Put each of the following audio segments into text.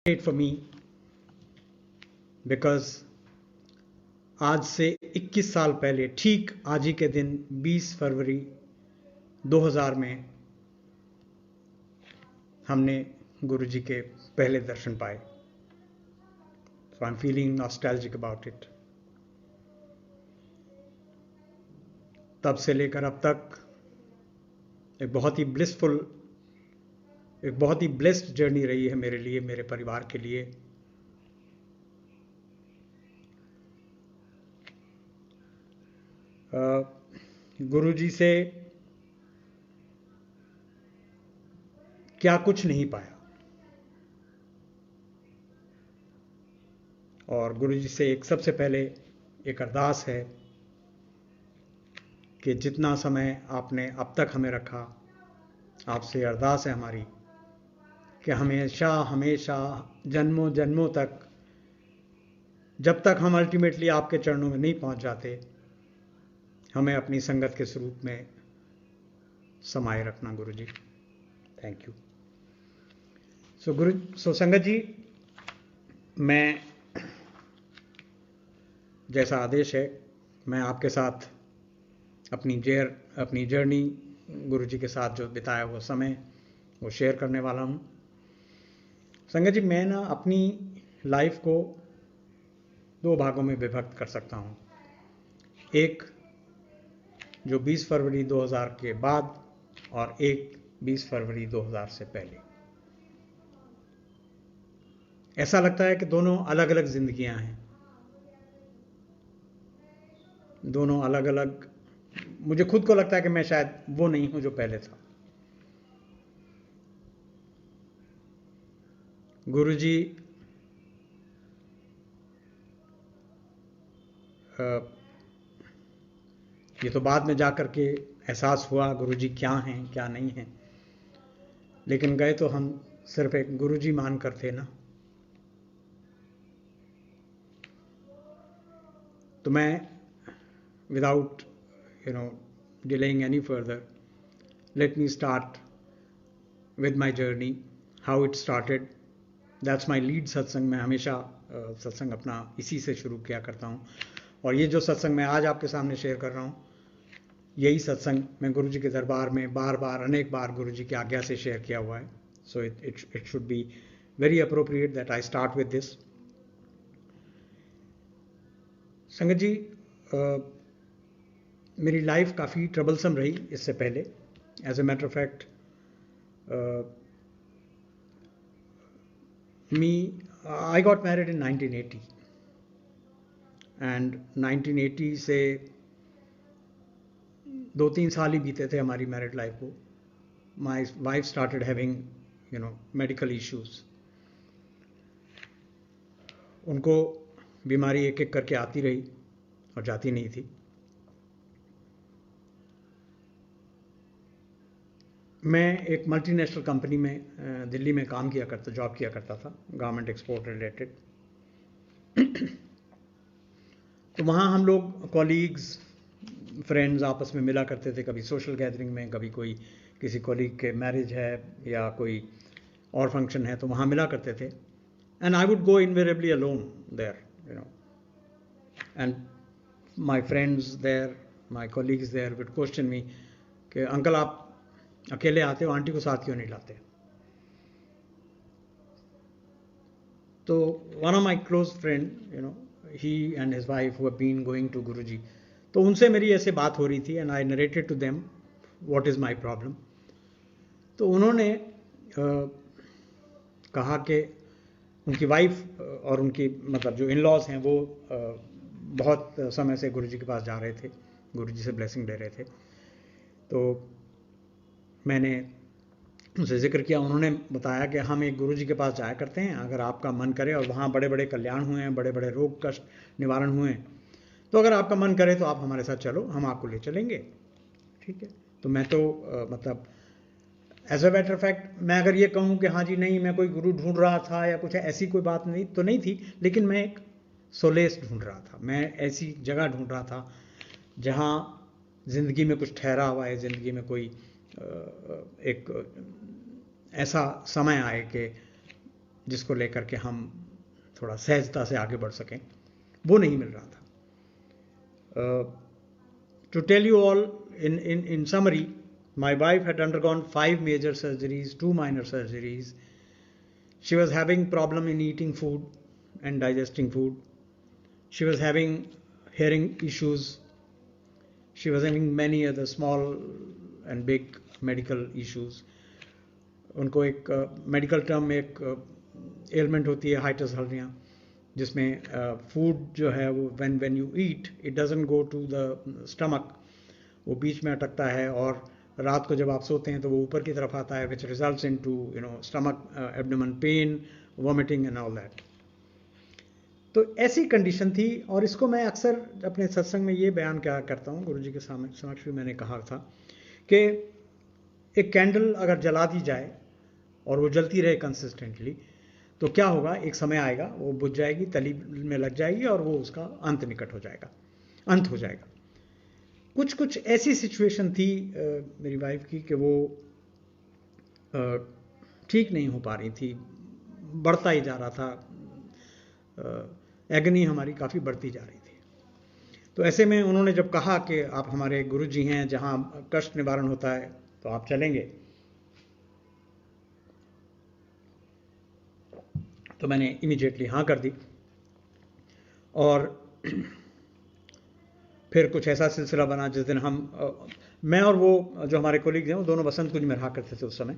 great for me because आज से 21 साल पहले ठीक आज ही के दिन 20 फरवरी 2000 में हमने गुरुजी के पहले दर्शन पाए। So I'm feeling nostalgic about it. तब से लेकर अब तक एक बहुत ही ब्लेस्ड जर्नी रही है मेरे लिए, मेरे परिवार के लिए। गुरुजी से क्या कुछ नहीं पाया, और गुरुजी से एक सबसे पहले एक अरदास है कि जितना समय आपने अब तक हमें रखा, आपसे अरदास है हमारी कि हमेशा हमेशा जन्मों जन्मों तक, जब तक हम अल्टीमेटली आपके चरणों में नहीं पहुंच जाते, हमें अपनी संगत के स्वरूप में समाये रखना गुरुजी। Thank you. सो संगत जी, मैं जैसा आदेश है, मैं आपके साथ अपनी जर्नी गुरुजी के साथ जो बिताया हुआ समय वो शेयर करने वाला हूँ। संगत जी, मैं ना अपनी लाइफ को दो भागों में विभक्त कर सकता हूँ। एक जो 20 फरवरी 2000 के बाद, और एक 20 फरवरी 2000 से पहले। ऐसा लगता है कि दोनों अलग अलग जिंदगियां हैं, दोनों अलग अलग। मुझे खुद को लगता है कि मैं शायद वो नहीं हूं जो पहले था। गुरुजी ये तो बाद में जाकर के एहसास हुआ गुरुजी क्या हैं क्या नहीं हैं, लेकिन गए तो हम सिर्फ एक गुरुजी मानकर थे ना। तो मैं without delaying any further, let me start with my journey, how it started. That's my lead सत्संग। मैं हमेशा सत्संग अपना इसी से शुरू किया करता हूँ, और ये जो सत्संग मैं आज आपके सामने शेयर कर रहा हूँ, यही सत्संग मैं गुरुजी के दरबार में अनेक बार गुरुजी की आज्ञा से शेयर किया हुआ है। So it should be very appropriate that I start with this. Sangat ji, मेरी लाइफ काफ़ी ट्रबलसम रही इससे पहले। As a matter of fact, I got married in 1980, and 1980 से 2-3 साल ही बीते थे हमारी मैरिड लाइफ को। My wife started having medical issues. उनको बीमारी एक एक करके आती रही और जाती नहीं थी। मैं एक मल्टीनेशनल कंपनी में दिल्ली में जॉब किया करता था, गारमेंट एक्सपोर्ट रिलेटेड। तो वहाँ हम लोग कॉलीग्स, फ्रेंड्स आपस में मिला करते थे, कभी सोशल गैदरिंग में, कभी कोई किसी कॉलीग के मैरिज है या कोई और फंक्शन है तो वहाँ मिला करते थे। And I would go invariably alone there, and my friends there, my colleagues there would question me कि अंकल आप अकेले आते हो, आंटी को साथ क्यों नहीं लाते? तो one of my close friend, he and his wife who have been going to Guruji, तो उनसे मेरी ऐसे बात हो रही थी, and I narrated to them what is my problem. तो उन्होंने कहा कि उनकी वाइफ और उनकी मतलब जो इन लॉज हैं वो बहुत समय से गुरुजी के पास जा रहे थे, गुरुजी से ब्लेसिंग ले रहे थे। तो मैंने उनसे जिक्र किया, उन्होंने बताया कि हम एक गुरुजी के पास जाया करते हैं, अगर आपका मन करे, और वहाँ बड़े बड़े कल्याण हुए हैं, बड़े बड़े रोग कष्ट निवारण हुए हैं, तो अगर आपका मन करे तो आप हमारे साथ चलो, हम आपको ले चलेंगे। ठीक है। तो मैं तो मतलब as a matter of fact मैं अगर ये कहूँ कि हाँ जी नहीं मैं कोई गुरु ढूंढ रहा था या कुछ ऐसी कोई बात नहीं थी, लेकिन मैं एक सोलेस ढूंढ रहा था, मैं ऐसी जगह ढूंढ रहा था जहाँ ज़िंदगी में कुछ ठहरा हुआ है, ज़िंदगी में कोई एक ऐसा समय आए कि जिसको लेकर के हम थोड़ा सहजता से आगे बढ़ सकें, वो नहीं मिल रहा था। To tell you all in summary, my wife had undergone 5 major surgeries, 2 minor surgeries. She was having problem in eating food and digesting food. She was having hearing issues. She was having many other small and big medical issues. उनको एक medical term में एक element होती है hiatus hernia, जिसमें food जो है वो when you eat it doesn't go to the stomach, वो बीच में अटकता है, और रात को जब आप सोते हैं तो वो ऊपर की तरफ आता है, which results in to stomach abdomen pain, vomiting and all that. तो ऐसी कंडीशन थी, और इसको मैं अक्सर अपने सत्संग में ये बयान क्या करता हूँ, गुरुजी के समक्ष भी मैंने कहा था कि एक कैंडल अगर जला दी जाए और वो जलती रहे कंसिस्टेंटली, तो क्या होगा, एक समय आएगा वो बुझ जाएगी, तली में लग जाएगी और वो उसका अंत निकट हो जाएगा, अंत हो जाएगा। कुछ ऐसी सिचुएशन थी मेरी वाइफ की कि वो ठीक नहीं हो पा रही थी, बढ़ता ही जा रहा था, एगनी हमारी काफ़ी बढ़ती जा रही थी। तो ऐसे में उन्होंने जब कहा कि आप हमारे गुरुजी हैं, जहाँ कष्ट निवारण होता है तो आप चलेंगे, तो मैंने इमीडिएटली हाँ कर दी। और फिर कुछ ऐसा सिलसिला बना जिस दिन मैं और वो जो हमारे कोलीग हैं वो दोनों बसंत कुंज में रहा करते थे उस समय,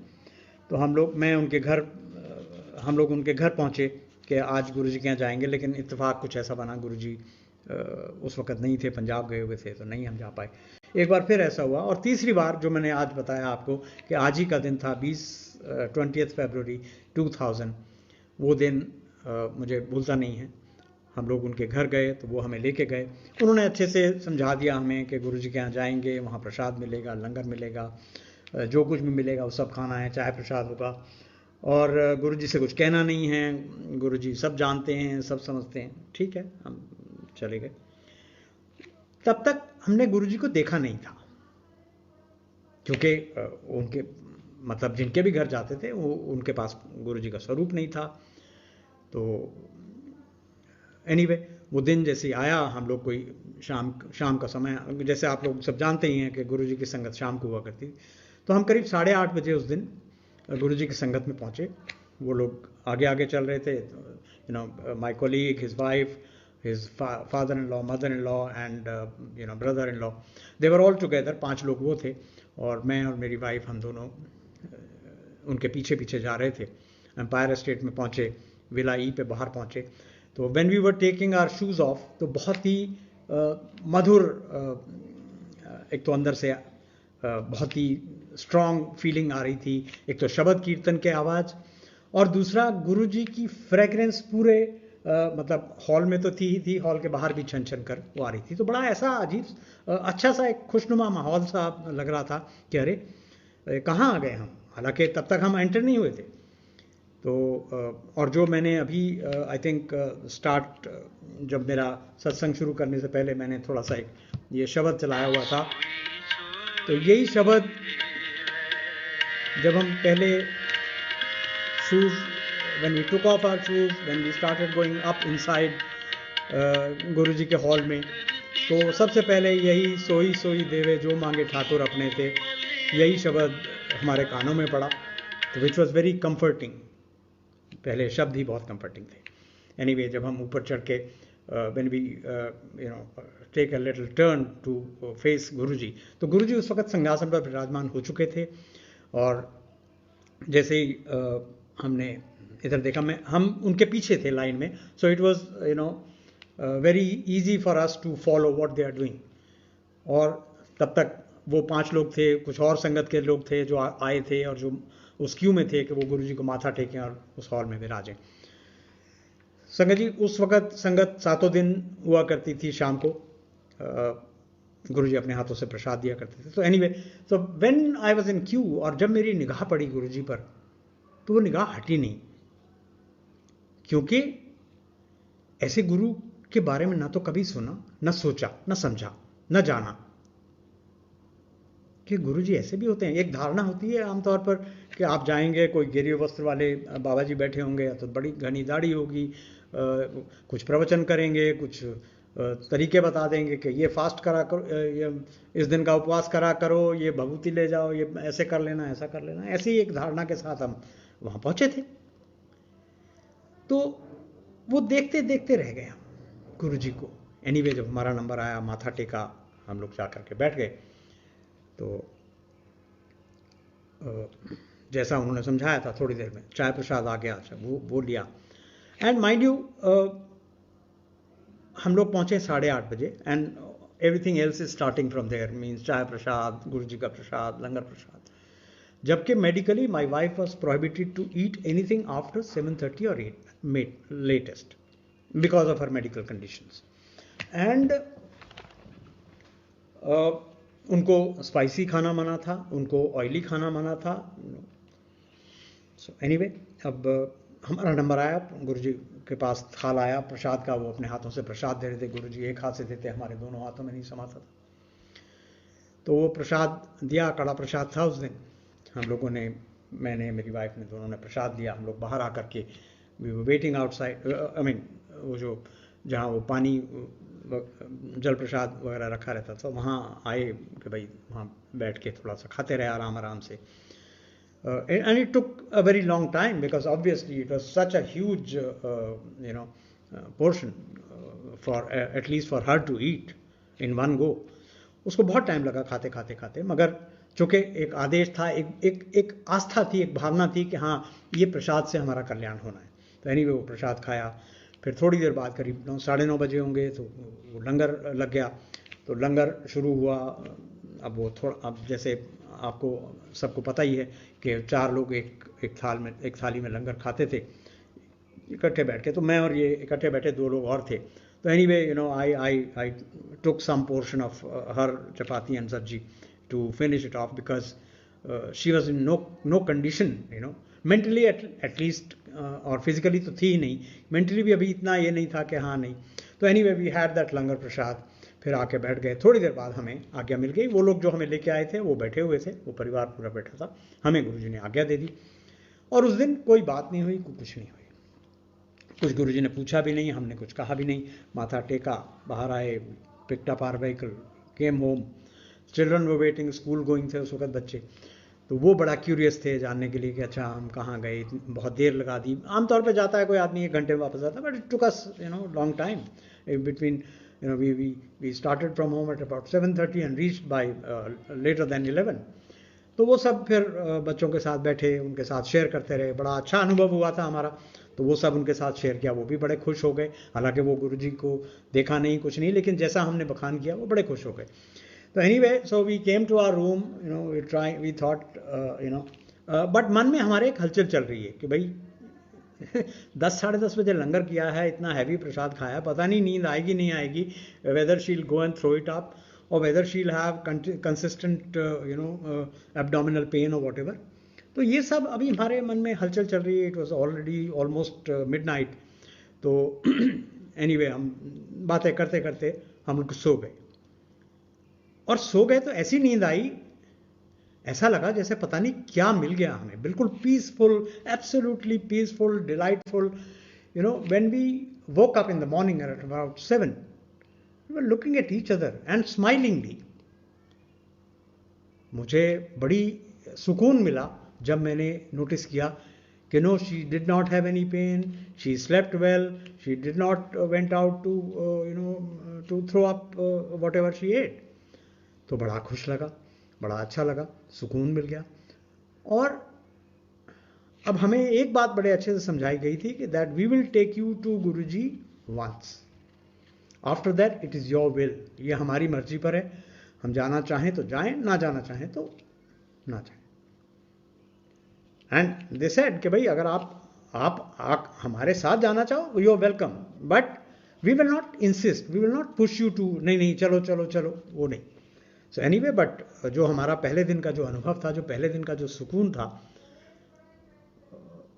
तो हम लोग उनके घर पहुँचे कि आज गुरुजी के यहाँ जाएंगे, लेकिन इत्तेफाक कुछ ऐसा बना, गुरुजी उस वक्त नहीं थे, पंजाब गए हुए थे, तो नहीं हम जा पाए। एक बार फिर ऐसा हुआ, और तीसरी बार जो मैंने आज बताया आपको कि आज ही का दिन था 20 फरवरी 2000, वो दिन मुझे भूलता नहीं है। हम लोग उनके घर गए तो वो हमें लेके गए, उन्होंने अच्छे से समझा दिया हमें कि गुरुजी के यहाँ जाएंगे, वहाँ प्रसाद मिलेगा, लंगर मिलेगा, जो कुछ भी मिलेगा वो सब खाना है, चाय प्रसाद होगा, और गुरुजी से कुछ कहना नहीं है, गुरुजी सब जानते हैं, सब समझते हैं। ठीक है, हम चले गए। तब तक हमने गुरुजी को देखा नहीं था, क्योंकि उनके मतलब जिनके भी घर जाते थे वो उनके पास गुरुजी का स्वरूप नहीं था। तो एनीवे वो दिन जैसे आया, हम लोग कोई शाम का समय, जैसे आप लोग सब जानते ही हैं कि गुरुजी की संगत शाम को हुआ करती, तो हम करीब 8:30 बजे उस दिन गुरुजी की संगत में पहुंचे। वो लोग आगे आगे चल रहे थे, my colleague, his wife, his father in law, mother in law and brother in law, they were all together, 5 लोग वो थे, और मैं और मेरी वाइफ, हम दोनों उनके पीछे पीछे जा रहे थे। एम्पायर स्टेट में पहुंचे, विला ई पे बाहर पहुंचे, तो when we were taking our shoes off, तो बहुत ही मधुर, एक तो अंदर से बहुत ही स्ट्रॉन्ग फीलिंग आ रही थी, एक तो शब्द कीर्तन के आवाज़, और दूसरा गुरुजी की फ्रेगरेंस पूरे मतलब हॉल में तो थी ही थी, हॉल के बाहर भी छन छन कर वो आ रही थी। तो बड़ा ऐसा अजीब अच्छा सा एक खुशनुमा माहौल सा लग रहा था कि अरे कहाँ आ गए हम, हालांकि तब तक हम एंटर नहीं हुए थे। तो और जो मैंने अभी आई थिंक स्टार्ट, जब मेरा सत्संग शुरू करने से पहले मैंने थोड़ा सा एक ये शब्द चलाया हुआ था, तो यही शब्द जब हम पहले shoes, when we took off our shoes, when we started going up inside गुरुजी के हॉल में, तो सबसे पहले यही सोई सोई देवे जो मांगे ठाकुर अपने थे, यही शब्द हमारे कानों में पड़ा, तो विच वॉज वेरी कंफर्टिंग। पहले शब्द ही बहुत कंफर्टिंग थे। एनीवे जब हम ऊपर चढ़ के when we take a little turn to face गुरुजी, तो गुरुजी उस वक्त सिंहासन पर विराजमान हो चुके थे, और जैसे ही हमने इधर देखा, हम उनके पीछे थे लाइन में, so it was very easy for us to follow what they are doing. और तब तक वो 5 लोग थे, कुछ और संगत के लोग थे जो आए थे और जो उस क्यू में थे कि वो गुरुजी को माथा टेकें और उस हॉल में विराजें। संगत जी, उस वक्त संगत 7 दिन हुआ करती थी, शाम को गुरुजी अपने हाथों से प्रसाद दिया करते थे। तो anyway, so when I was in Q, और जब मेरी निगाह पड़ी गुरुजी पर, तो वो निगाह हटी नहीं, क्योंकि ऐसे गुरु के बारे में ना तो कभी सुना, ना सोचा, ना समझा, ना जाना। कि गुरुजी ऐसे भी होते हैं। एक धारणा होती है आमतौर पर कि आप जाएंगे, कोई गेरुए वस्त्र वाले बाबा जी बैठे होंगे, तो बड़ी घनी दाढ़ी होगी, कुछ प्रवचन करेंगे, कुछ तरीके बता देंगे कि ये फास्ट करा करो, ये इस दिन का उपवास करा करो, ये भभूति ले जाओ, ये ऐसे कर लेना, ऐसा कर लेना। ऐसी ही एक धारणा के साथ हम वहाँ पहुँचे थे। तो वो देखते देखते रह गए हम गुरुजी को। एनीवे जब हमारा नंबर आया, माथा टेका, हम लोग जा कर के बैठ गए। तो जैसा उन्होंने समझाया था, थोड़ी देर में चाय प्रसाद आ गया, अच्छा वो लिया। एंड माइंड यू हम लोग पहुंचे 8:30 बजे, and everything else is starting from there, means chai prasad, Guru ji का प्रसाद, लंगर प्रसाद। जबकि medically my wife was prohibited to eat anything after 7:30 और 8 latest because of her medical conditions. And उनको स्पाइसी खाना मना था, उनको ऑयली खाना मना था। सो एनीवे अब हमारा नंबर आया, गुरुजी के पास थाल आया प्रसाद का, वो अपने हाथों से प्रसाद दे रहे थे। गुरुजी एक हाथ से देते, हमारे दोनों हाथों में नहीं समाता था। तो वो प्रसाद दिया, कड़ा प्रसाद था उस दिन। हम लोगों ने, मैंने, मेरी वाइफ ने, दोनों ने प्रसाद दिया। हम लोग बाहर आकर के we were waiting outside, I mean वो जो जहाँ वो पानी जल प्रसाद वगैरह रखा रहता था, वहाँ आए कि भाई वहाँ बैठ के थोड़ा सा खाते रहे आराम आराम से। And it took a very long time because obviously it was such a huge portion for at least for her to eat in one go. उसको बहुत टाइम लगा खाते खाते खाते, मगर चूँकि एक आदेश था, एक आस्था थी, एक भावना थी कि हाँ ये प्रसाद से हमारा कल्याण होना है। तो एनीवे वो प्रसाद खाया। फिर थोड़ी देर बाद करीब 9-9:30 बजे होंगे तो वो लंगर लग गया। तो लंगर शुरू हुआ। अब वो थोड़ा, अब जैसे आपको सबको पता ही है कि 4 लोग एक थाली में लंगर खाते थे इकट्ठे बैठ के। तो मैं और ये इकट्ठे बैठे 2 लोग और थे। तो anyway I took some portion of her chapati and sabzi to finish it off because she was in no condition mentally at least, और फिजिकली तो थी ही नहीं, मेंटली भी अभी इतना ये नहीं था कि हाँ नहीं। तो एनीवे वी हैड दैट लंगर प्रसाद। फिर आके बैठ गए। थोड़ी देर बाद हमें आज्ञा मिल गई। वो लोग जो हमें लेके आए थे वो बैठे हुए थे, वो परिवार पूरा बैठा था। हमें गुरुजी ने आज्ञा दे दी और उस दिन कोई बात नहीं हुई, कुछ नहीं हुई। कुछ गुरुजी ने पूछा भी नहीं, हमने कुछ कहा भी नहीं। माथा टेका, बाहर आए, picked up our vehicle, came home. Children were waiting, school going थे उस वक्त बच्चे। तो वो बड़ा क्यूरियस थे जानने के लिए कि अच्छा हम कहाँ गए, बहुत देर लगा दी। आमतौर पर जाता है कोई आदमी 1 घंटे में वापस आता है, but it took us long time between we started from home at about 7:30 and reached by later than 11. तो वो सब फिर बच्चों के साथ बैठे, उनके साथ शेयर करते रहे। बड़ा अच्छा अनुभव हुआ था हमारा। तो वो सब उनके साथ शेयर किया, वो भी बड़े खुश हो गए। हालांकि वो गुरुजी को देखा नहीं, कुछ नहीं, लेकिन जैसा हमने बखान किया वो बड़े खुश हो गए। तो anyway so we came to our room, we thought but मन में हमारे एक हलचल चल रही है कि भाई 10-10:30 बजे लंगर किया है, इतना हैवी प्रसाद खाया, पता नहीं नींद आएगी नहीं आएगी, whether she'll go and throw it up और whether she'll have consistent abdominal pain और वॉट एवर। तो ये सब अभी हमारे मन में हलचल चल रही है। It was already almost midnight. तो एनीवे हम बातें करते करते हम लोग सो गए। और सो गए तो ऐसी नींद आई, ऐसा लगा जैसे पता नहीं क्या मिल गया हमें, बिल्कुल peaceful, absolutely peaceful, delightful. When we woke up in the morning at about 7, we were looking at each other and smilingly. मुझे बड़ी सुकून मिला जब मैंने नोटिस किया कि no, she did not have any pain, she slept well, she did not went out to throw up whatever she ate. तो बड़ा खुश लगा, बड़ा अच्छा लगा, सुकून मिल गया। और अब हमें एक बात बड़े अच्छे से समझाई गई थी कि that we will take you to Guruji once, after that it is your will. ये हमारी मर्जी पर है, हम जाना चाहें तो जाएं, ना जाना चाहें तो ना जाएं। एंड दे सेड कि भाई अगर आप हमारे साथ जाना चाहो, you are welcome, but we will not insist, we will not push you to नहीं नहीं चलो चलो चलो, वो नहीं। सो एनीवे, बट जो हमारा पहले दिन का जो अनुभव था, जो पहले दिन का जो सुकून था,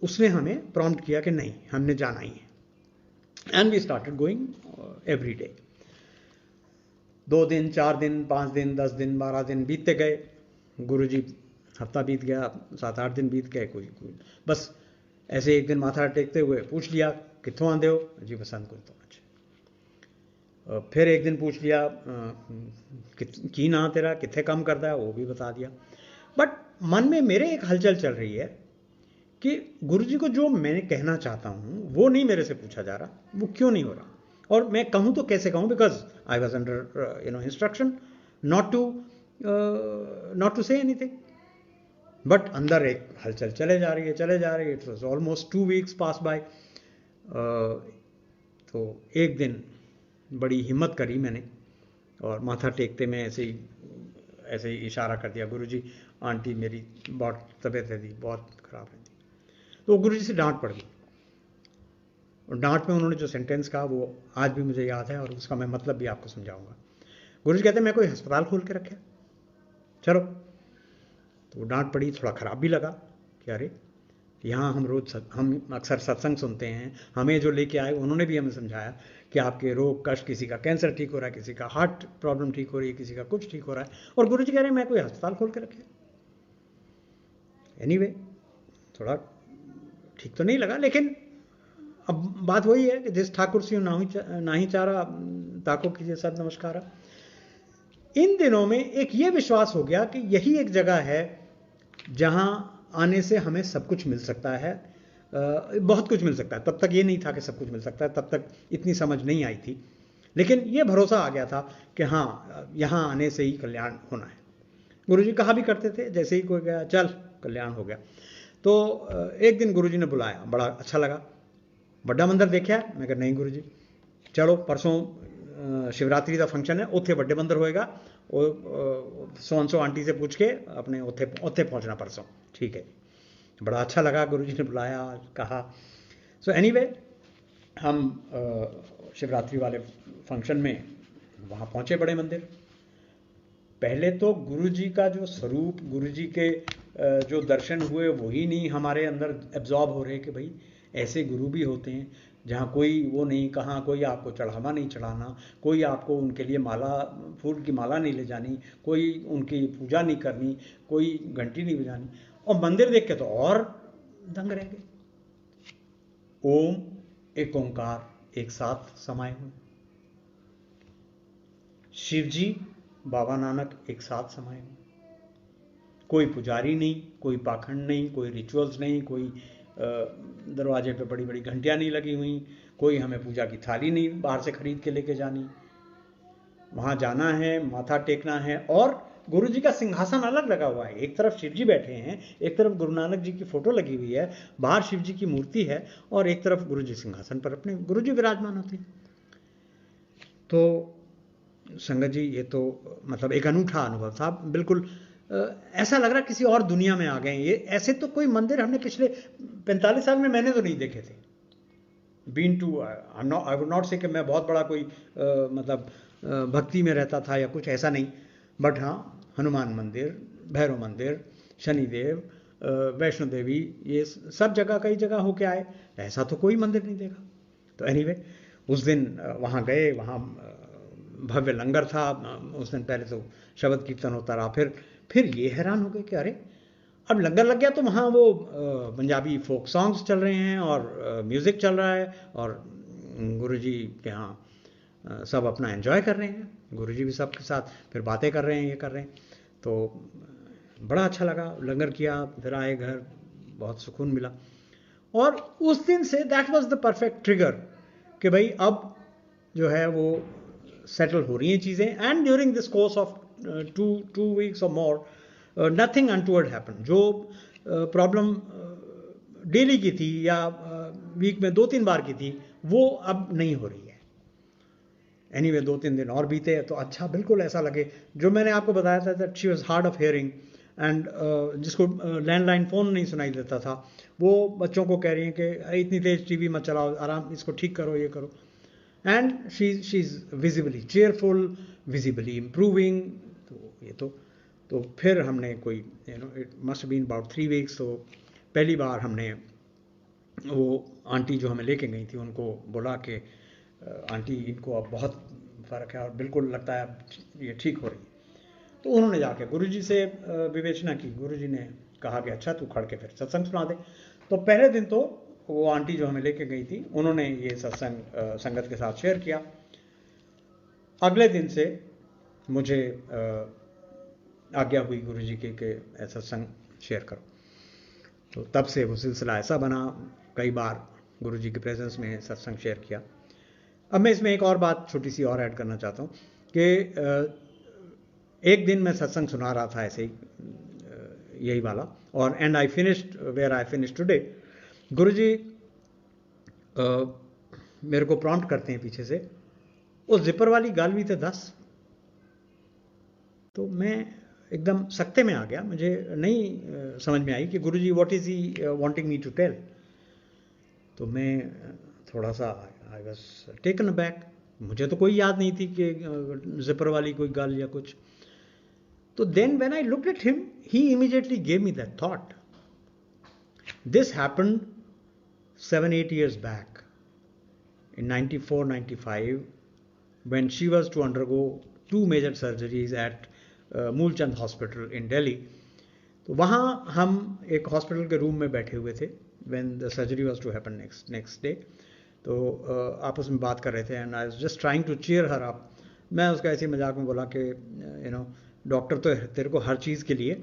उसने हमें प्रॉम्प्ट किया कि नहीं, हमने जाना ही है। And we started going every day. 2 दिन, 4 दिन, 5 दिन, 10 दिन, 12 दिन बीतते गए। गुरुजी हफ्ता बीत गया, 7-8 दिन बीत गए, कोई बस ऐसे एक दिन माथा टेकते हुए पूछ लिया कित्थों आंदे हो जी, बसंत कुल तो। अच्छा, फिर एक दिन पूछ लिया की ना तेरा, कित्थे काम करता है, वो भी बता दिया। बट मन में मेरे एक हलचल चल रही है कि गुरुजी को जो मैं कहना चाहता हूँ वो नहीं मेरे से पूछा जा रहा, वो क्यों नहीं हो रहा, और मैं कहूँ तो कैसे कहूँ, because I was under instruction not to say anything. But अंदर एक हलचल चले जा रही है। It was almost 2 weeks pass by. तो एक दिन बड़ी हिम्मत करी मैंने, और माथा टेकते में ऐसे ही इशारा कर दिया, गुरुजी आंटी मेरी बहुत तबीयत है थी, बहुत ख़राब है थी। तो गुरुजी से डांट पड़ गई, और डांट में उन्होंने जो सेंटेंस कहा वो आज भी मुझे याद है, और उसका मैं मतलब भी आपको समझाऊंगा। गुरुजी कहते हैं मैं कोई अस्पताल खोल के रखा, चलो। तो डांट पड़ी, थोड़ा ख़राब भी लगा कि अरे यहाँ हम अक्सर सत्संग सुनते हैं, हमें जो लेके आए उन्होंने भी हमें समझाया कि आपके रोग कष्ट, किसी का कैंसर ठीक हो रहा है, किसी का हार्ट प्रॉब्लम ठीक हो रही है, किसी का कुछ ठीक हो रहा है, और गुरुजी कह रहे हैं मैं कोई अस्पताल खोल के रखे। एनीवे, थोड़ा ठीक तो नहीं लगा, लेकिन अब बात वही है कि जिस ठाकुर सिंह ना ही चारा ताको कीजिए सब नमस्कार। इन दिनों में एक ये विश्वास हो गया कि यही एक जगह है जहां आने से हमें सब कुछ मिल सकता है, बहुत कुछ मिल सकता है। तब तक ये नहीं था कि सब कुछ मिल सकता है, तब तक इतनी समझ नहीं आई थी, लेकिन ये भरोसा आ गया था कि हाँ, यहाँ आने से ही कल्याण होना है। गुरुजी कहा भी करते थे, जैसे ही कोई गया चल कल्याण हो गया। तो एक दिन गुरुजी ने बुलाया, बड़ा अच्छा लगा, बड़ा मंदिर देखा। मैं कहा नहीं गुरुजी, चलो परसों शिवरात्रि का फंक्शन है, उत्थे बड़े मंदिर होएगा, सो आंटी से पूछ के अपने उत्थे पहुंचना परसों, ठीक है। बड़ा अच्छा लगा, गुरुजी ने बुलाया, कहा। सो एनीवे, हम शिवरात्रि वाले फंक्शन में वहाँ पहुँचे बड़े मंदिर। पहले तो गुरुजी का जो स्वरूप, गुरुजी के जो दर्शन हुए वही नहीं हमारे अंदर एब्जॉर्ब हो रहे कि भाई ऐसे गुरु भी होते हैं जहाँ कोई वो नहीं, कहाँ कोई आपको चढ़ावा नहीं चढ़ाना, कोई आपको उनके लिए माला, फूल की माला नहीं ले जानी, कोई उनकी पूजा नहीं करनी, कोई घंटी नहीं बजानी। और मंदिर देख के तो और दंग रह गए। ओम एक ओंकार एक साथ समाये हुए, शिवजी बाबा नानक एक साथ समाये हुए, कोई पुजारी नहीं, कोई पाखंड नहीं, कोई रिचुअल्स नहीं, कोई दरवाजे पे बड़ी बड़ी घंटियां नहीं लगी हुई, कोई हमें पूजा की थाली नहीं बाहर से खरीद के लेके जानी। वहां जाना है, माथा टेकना है, और गुरु जी का सिंहासन अलग लगा हुआ है। एक तरफ शिव जी बैठे हैं, एक तरफ गुरु नानक जी की फोटो लगी हुई है, बाहर शिव जी की मूर्ति है, और एक तरफ गुरु जी सिंहासन पर अपने गुरु जी विराजमान होते हैं। तो संगत जी, ये तो मतलब एक अनूठा अनुभव था, बिल्कुल ऐसा लग रहा किसी और दुनिया में आ गए। ये ऐसे तो कोई मंदिर हमने पिछले 45 साल में मैंने तो नहीं देखे थे। Been to I would not say कि मैं बहुत बड़ा कोई मतलब भक्ति में रहता था या कुछ ऐसा नहीं, बट हाँ, हनुमान मंदिर, भैरव मंदिर, शनिदेव, वैष्णो देवी, ये सब जगह कई जगह होके आए, ऐसा तो कोई मंदिर नहीं देखा। तो एनीवे, उस दिन वहाँ गए, वहाँ भव्य लंगर था। उस दिन पहले तो शब्द कीर्तन होता रहा, फिर ये हैरान हो गए कि अरे अब लंगर लग गया तो वहाँ वो पंजाबी फोक सॉन्ग्स चल रहे हैं और म्यूज़िक चल रहा है, और गुरुजी के यहाँ सब अपना एंजॉय कर रहे हैं, गुरुजी भी सबके साथ फिर बातें कर रहे हैं, ये कर रहे हैं। तो बड़ा अच्छा लगा, लंगर किया, फिर आए घर, बहुत सुकून मिला। और उस दिन say that was the perfect trigger कि भाई अब जो है वो सेटल हो रही हैं चीज़ें। And during this course of two weeks और मोर, नथिंग अनटूवर्ड हैपन। जो प्रॉब्लम डेली की थी या वीक में 2-3 बार की थी, वो अब नहीं हो रही है। एनीवे, 2-3 दिन और बीते तो अच्छा, बिल्कुल ऐसा लगे जो मैंने आपको बताया था that she was hard of hearing, and जिसको लैंडलाइन फ़ोन नहीं सुनाई देता था, वो बच्चों को कह रही हैं कि इतनी तेज़ टीवी मत चलाओ, आराम, इसको ठीक करो, ये करो। And she is visibly cheerful, visibly improving. तो ये तो फिर हमने कोई it must been about 3 weeks. तो पहली बार हमने वो आंटी जो हमें लेके गई थी उनको बोला कि आंटी, इनको अब बहुत फ़र्क है और बिल्कुल लगता है ये ठीक हो रही है। तो उन्होंने जाके गुरुजी से विवेचना की। गुरुजी ने कहा कि अच्छा तू खड़ के फिर सत्संग सुना दे। तो पहले दिन तो वो आंटी जो हमें लेके गई थी उन्होंने ये सत्संग संगत के साथ शेयर किया। अगले दिन से मुझे आज्ञा हुई गुरुजी की कि सत्संग शेयर करो। तो तब से वो सिलसिला ऐसा बना, कई बार गुरुजी के प्रेजेंस में सत्संग शेयर किया। अब मैं इसमें एक और बात छोटी सी और ऐड करना चाहता हूँ कि एक दिन मैं सत्संग सुना रहा था ऐसे ही यही वाला, और and I finished where I finished today. Guruji मेरे को प्रॉम्प्ट करते हैं पीछे से, वो जिपर वाली गाल भी थे 10। तो मैं एकदम सकते में आ गया, मुझे नहीं समझ में आई कि Guruji what is he wanting me to tell. तो मैं थोड़ा सा आई वाज टेकन अबैक, मुझे तो कोई याद नहीं थी कि जिपर वाली कोई गाल या कुछ। तो then when I looked at him he immediately gave me that thought. This happened 7-8 years back in 94-95 when she was to undergo 2 major surgeries at Moolchand hospital in Delhi. तो वहाँ हम एक हॉस्पिटल के रूम में बैठे हुए थे when the surgery was to happen next day. तो आपस में बात कर रहे थे and I was just trying to cheer her up. मैं उसका ऐसे मजाक में बोला कि यू नो डॉक्टर तो तेरे को हर चीज़ के लिए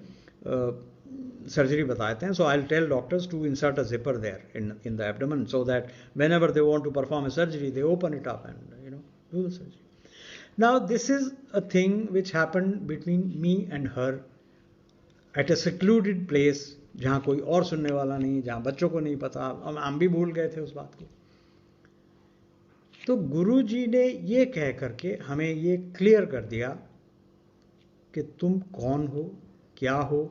सर्जरी बताते हैं, so I will tell doctors to insert a zipper there in the abdomen so that whenever they want to perform a surgery they open it up and do the surgery. Now this is a thing which happened between me and her at a secluded place, जहाँ कोई और सुनने वाला नहीं, जहाँ बच्चों को नहीं पता, हम भी भूल गए थे उस बात को। तो गुरुजी ने ये कह करके हमें ये क्लियर कर दिया कि तुम कौन हो, क्या हो,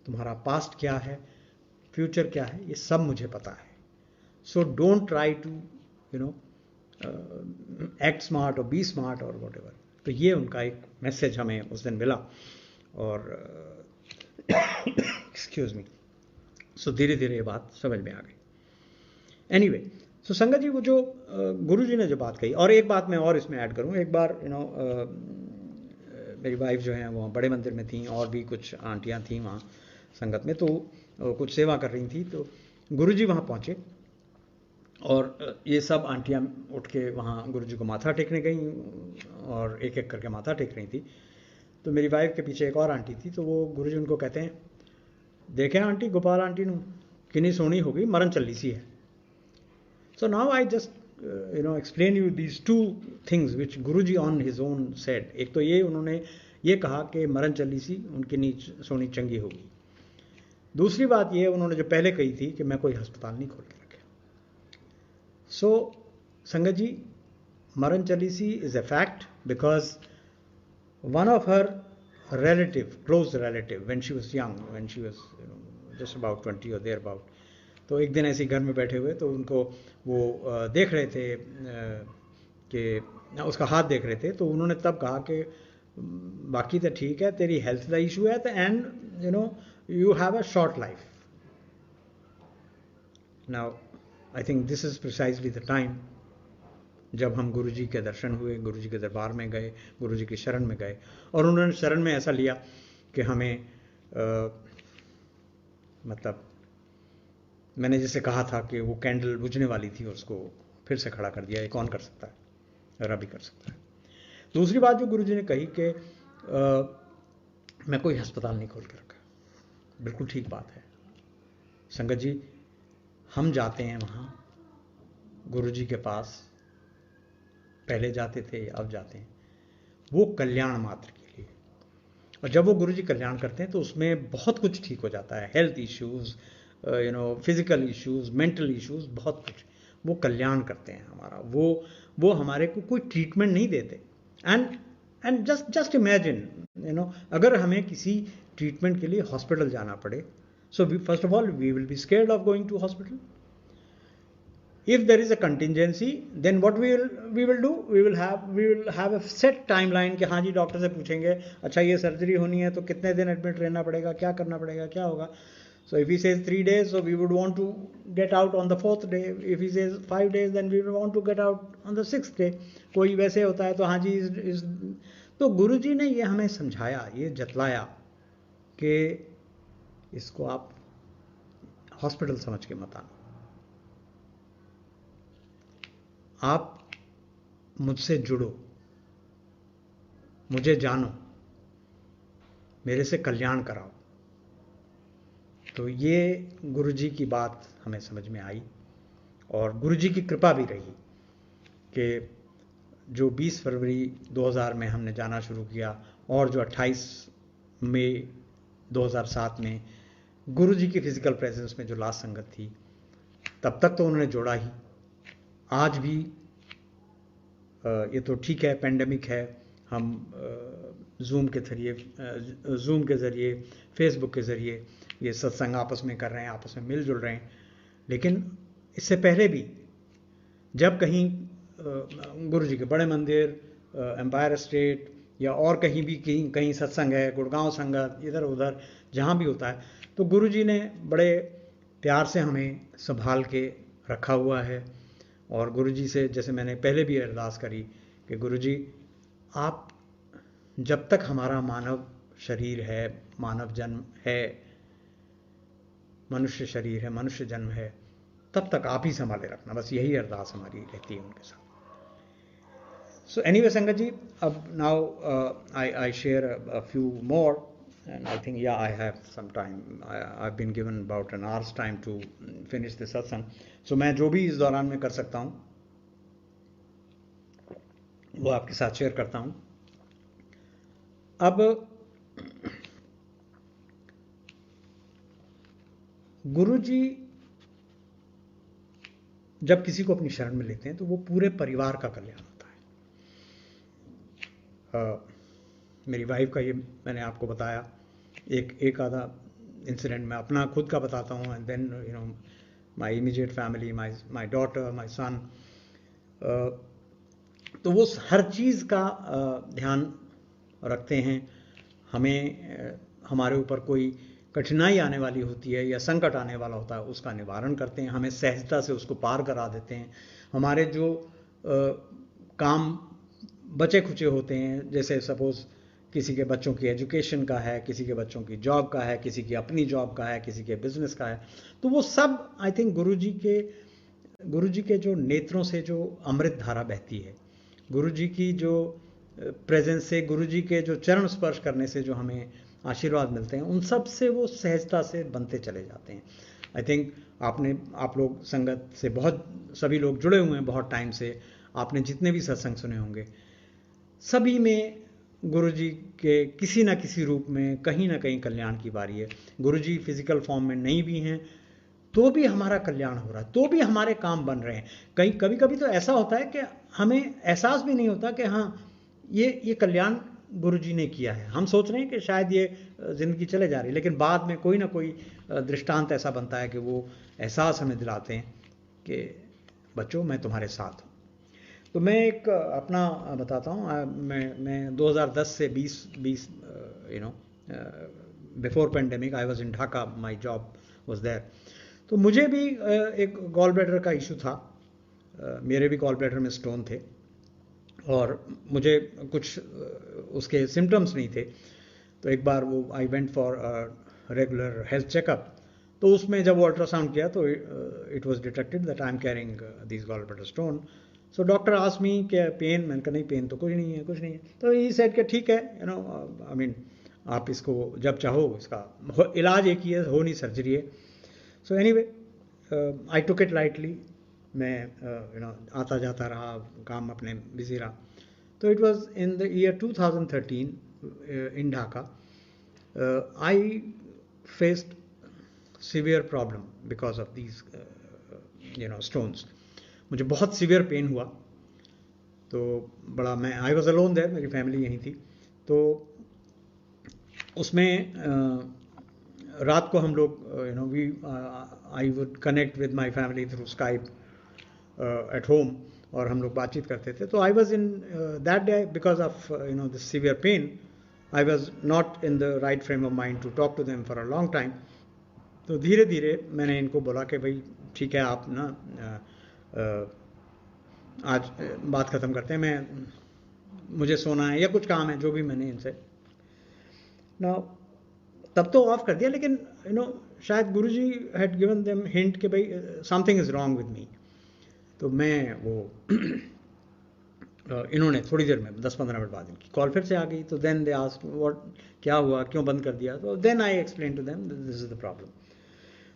तुम्हारा पास्ट क्या है, फ्यूचर क्या है, ये सब मुझे पता है। So don't try to act smart और बी स्मार्ट और वॉट एवर। तो ये उनका एक मैसेज हमें उस दिन मिला और एक्सक्यूज मी, सो धीरे धीरे ये बात समझ में आ गई। एनीवे, सो संगत जी वो जो गुरुजी ने जो बात कही, और एक बात मैं और इसमें ऐड करूं, एक बार मेरी वाइफ जो है वो बड़े मंदिर में थी और भी कुछ आंटियां थी वहाँ संगत में, तो कुछ सेवा कर रही थी। तो गुरुजी वहाँ पहुँचे और ये सब आंटियां उठ के वहाँ गुरुजी को माथा टेकने गई और एक एक करके माथा टेक रही थी। तो मेरी वाइफ के पीछे एक और आंटी थी, तो वो गुरुजी उनको कहते हैं, देखें आंटी, गोपाल आंटी नू कितनी सोहनी हो गई, मरन चली सी है। So now I just explain you these two things which Guruji on his own said. एक तो ये उन्होंने ये कहा कि मरन चली सी उनकी नीच सोनी चंगी होगी। दूसरी बात ये उन्होंने जो पहले कही थी कि मैं कोई अस्पताल नहीं खोल के रखे। सो संगत जी, मरन चली सी is a fact because one of her relative, close relative, when she was young, when she was just about 20 or thereabout, तो एक दिन ऐसे घर में बैठे हुए तो उनको वो देख रहे थे कि उसका हाथ देख रहे थे। तो उन्होंने तब कहा कि बाकी तो ठीक है, तेरी हेल्थ का इशू है, and you have a short life. Now I think this is precisely the time जब हम गुरुजी के दर्शन हुए, गुरुजी के दरबार में गए, गुरुजी की शरण में गए, और उन्होंने शरण में ऐसा लिया कि हमें मतलब मैंने जैसे कहा था कि वो कैंडल बुझने वाली थी और उसको फिर से खड़ा कर दिया। ये कौन कर सकता है? रब ही कर सकता है। दूसरी बात जो गुरुजी ने कही कि मैं कोई अस्पताल नहीं खोल के रखा, बिल्कुल ठीक बात है संगत जी। हम जाते हैं वहाँ गुरुजी के पास, पहले जाते थे, अब जाते हैं, वो कल्याण मात्र के लिए। और जब वो गुरुजी कल्याण करते हैं तो उसमें बहुत कुछ ठीक हो जाता है, health issues, physical issues, mental issues, बहुत कुछ वो कल्याण करते हैं हमारा। वो हमारे को कोई ट्रीटमेंट नहीं देते। एंड जस्ट इमेजिन, अगर हमें किसी ट्रीटमेंट के लिए हॉस्पिटल जाना पड़े, so first of all we will be scared of going to hospital. If there is a contingency, then what we will do, we will have a set timeline कि हाँ जी doctor से पूछेंगे, अच्छा ये सर्जरी होनी है तो कितने दिन एडमिट रहना पड़ेगा, क्या करना पड़ेगा, क्या होगा। So if he says 3 days, so we would want to get out on the 4th day. If he says 5 days, then we will want to get out on the 6th day. कोई वैसे होता है तो हाँ जी तो गुरुजी ने ये हमें समझाया, ये जतलाया कि इसको आप हॉस्पिटल समझ के मत आना, आप मुझसे जुड़ो, मुझे जानो, मेरे से कल्याण कराओ। तो ये गुरुजी की बात हमें समझ में आई और गुरुजी की कृपा भी रही कि जो 20 फरवरी 2000 में हमने जाना शुरू किया और जो 28 मई 2007 में गुरुजी की फिजिकल प्रेजेंस में जो लास्ट संगत थी, तब तक तो उन्होंने जोड़ा ही। आज भी ये तो ठीक है, पेंडेमिक है, हम जूम के ज़रिए, फेसबुक के ज़रिए ये सत्संग आपस में कर रहे हैं, आपस में मिलजुल रहे हैं। लेकिन इससे पहले भी जब कहीं गुरुजी के बड़े मंदिर, एम्पायर स्टेट या और कहीं भी कहीं सत्संग है, गुड़गांव संगत, इधर उधर जहाँ भी होता है, तो गुरुजी ने बड़े प्यार से हमें संभाल के रखा हुआ है। और गुरुजी से जैसे मैंने पहले भी अरदास करी कि गुरुजी आप जब तक हमारा मानव शरीर है, मानव जन्म है, मनुष्य शरीर है, मनुष्य जन्म है, तब तक आप ही संभाले रखना। बस यही अरदास हमारी रहती है उनके साथ। So anyway, Sangat ji, now I share a few more, and I think I have some time. I've been given about an hour's time to finish this satsang. So मैं जो भी इस दौरान में कर सकता हूँ वो आपके साथ शेयर करता हूँ। अब गुरुजी जब किसी को अपनी शरण में लेते हैं तो वो पूरे परिवार का कल्याण होता है। मेरी वाइफ का ये मैंने आपको बताया, एक आधा इंसिडेंट मैं अपना खुद का बताता हूँ, and then you know my immediate family, my daughter, my son. तो वो हर चीज़ का ध्यान रखते हैं। हमें हमारे ऊपर कोई कठिनाई आने वाली होती है या संकट आने वाला होता है, उसका निवारण करते हैं, हमें सहजता से उसको पार करा देते हैं। हमारे जो काम बचे खुचे होते हैं, जैसे सपोज किसी के बच्चों की एजुकेशन का है, किसी के बच्चों की जॉब का है, किसी की अपनी जॉब का है, किसी के बिजनेस का है, तो वो सब आई थिंक गुरुजी के जो नेत्रों से जो अमृत धारा बहती है, गुरुजी की जो प्रेजेंस से, गुरुजी के जो चरण स्पर्श करने से जो हमें आशीर्वाद मिलते हैं, उन सब से वो सहजता से बनते चले जाते हैं। आई थिंक आप लोग संगत से बहुत सभी लोग जुड़े हुए हैं बहुत टाइम से, आपने जितने भी सत्संग सुने होंगे, सभी में गुरुजी के किसी ना किसी रूप में कहीं ना कहीं कल्याण की बारी है। गुरुजी फिजिकल फॉर्म में नहीं भी हैं तो भी हमारा कल्याण हो रहा है, तो भी हमारे काम बन रहे हैं। कभी कभी तो ऐसा होता है कि हमें एहसास भी नहीं होता कि हाँ ये कल्याण गुरुजी ने किया है। हम सोच रहे हैं कि शायद ये जिंदगी चले जा रही है, लेकिन बाद में कोई ना कोई दृष्टांत ऐसा बनता है कि वो एहसास हमें दिलाते हैं कि बच्चों मैं तुम्हारे साथ हूँ। तो मैं एक अपना बताता हूँ। मैं 2010 से 20 before pandemic I was in Dhaka, my job was there. तो मुझे भी एक गॉल ब्लैडर का इशू था, मेरे भी गॉल ब्लैडर में स्टोन थे और मुझे कुछ उसके सिम्टम्स नहीं थे। तो एक बार वो I went for regular health checkup, तो उसमें जब वो अल्ट्रासाउंड किया तो it was detected that I am carrying this gall bladder stone. So doctor asked me क्या पेन, मैंने कहा नहीं पेन तो कुछ नहीं है। तो ही सेड कि ठीक है, यू नो आई मीन आप इसको जब चाहो इसका इलाज एक ही है, हो नहीं सर्जरी है। So anyway I took it lightly, मैं आता जाता रहा, काम अपने बिजी रहा। तो it was in the year 2013 in Dhaka I faced severe problem because of these stones. मुझे बहुत सीवियर पेन हुआ, तो बड़ा मैं आई वॉज अलोन देयर, मेरी फैमिली यहीं थी। तो उसमें रात को हम लोग I would connect with my family through Skype at home और हम लोग बातचीत करते थे। तो I was in that day because of this severe pain, I was not in the right frame of mind to talk to them for a long time. तो धीरे धीरे मैंने इनको बोला कि भाई ठीक है, आप ना आज बात ख़त्म करते हैं, मैं मुझे सोना है या कुछ काम है, जो भी मैंने इनसे ना, तब तो ऑफ कर दिया, लेकिन शायद गुरुजी हैड गिवन देम हिंट कि भाई something is wrong with me. तो मैं वो इन्होंने थोड़ी देर में 10-15 मिनट बाद इनकी कॉल फिर से आ गई। तो देन दे आस्क्ड व्हाट, क्या हुआ, क्यों बंद कर दिया? तो then I explain to them this is the problem.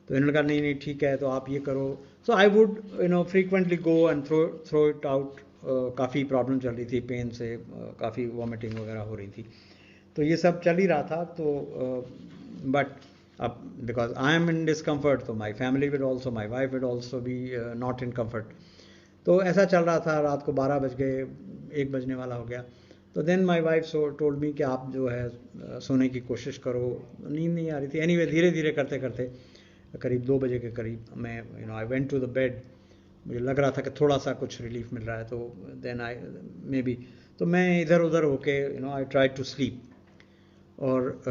तो इन्होंने कहा नहीं नहीं ठीक है, तो आप ये करो। So I would frequently go and throw it out. काफ़ी प्रॉब्लम चल रही थी, पेन से काफ़ी वॉमिटिंग वगैरह हो रही थी, तो ये सब चल ही रहा था। तो बट अब because I am in discomfort, तो my family would also, my wife would also be not in comfort. तो ऐसा चल रहा था, रात को 12 बज गए, 1 बजने वाला हो गया। तो then my wife told me कि आप जो है सोने की कोशिश करो। नींद नहीं आ रही थी। एनीवे धीरे धीरे करते करते करीब 2 बजे के करीब मैं I went to the bed. मुझे लग रहा था कि थोड़ा सा कुछ रिलीफ मिल रहा है, तो देन आई मे बी, तो मैं इधर उधर होके आई ट्राई टू स्लीप। और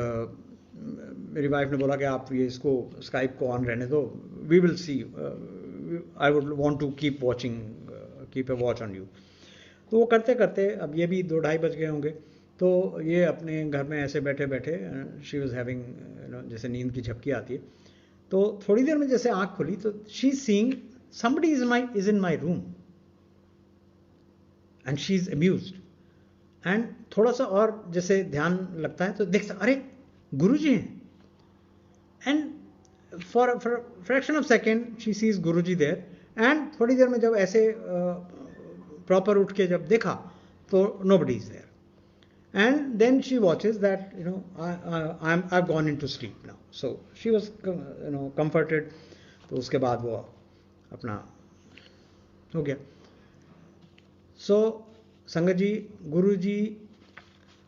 मेरी वाइफ ने बोला कि आप ये इसको स्काइप को ऑन रहने दो, we will see, I would want to keep watching, keep a watch on you. तो वो करते करते अब ये भी 2-2:30 बज गए होंगे। तो ये अपने घर में ऐसे बैठे बैठे, शी वॉज हैविंग जैसे नींद की झपकी आती है, तो थोड़ी देर में जैसे आँख खुली तो she seeing somebody is in my room and she is amused। And थोड़ा सा और जैसे ध्यान लगता है तो देखता, अरे गुरुजी हैं। And for fraction of second she sees Guruji there. And थोड़ी देर में जब ऐसे प्रॉपर उठ के जब देखा तो nobody is there। And then she watches that I've gone into sleep now, so she was comforted। तो उसके बाद वो अपना हो गया। सो संगत जी, गुरु जी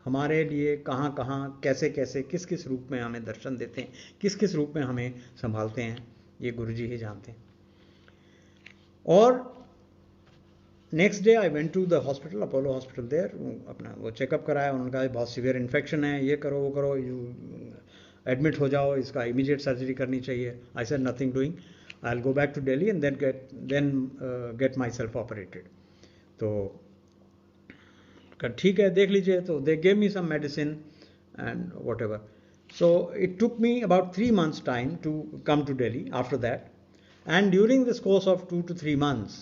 हमारे लिए कहाँ कहाँ कैसे कैसे किस किस रूप में हमें दर्शन देते हैं, किस किस रूप में हमें संभालते हैं, ये गुरु जी ही जानते हैं। और next day I went to the hospital, Apollo hospital there, अपना वो चेकअप कराया। उन्होंने कहा बहुत सीवियर इन्फेक्शन है, ये करो वो करो, यू एडमिट हो जाओ, इसका इमीडिएट सर्जरी करनी चाहिए। I said nothing doing, I will go back to Delhi and then get myself operated. तो ठीक है देख लीजिए। तो they gave me some medicine and whatever. So it took me about 3 months time to come to Delhi after that. And during this course of 2 to 3 months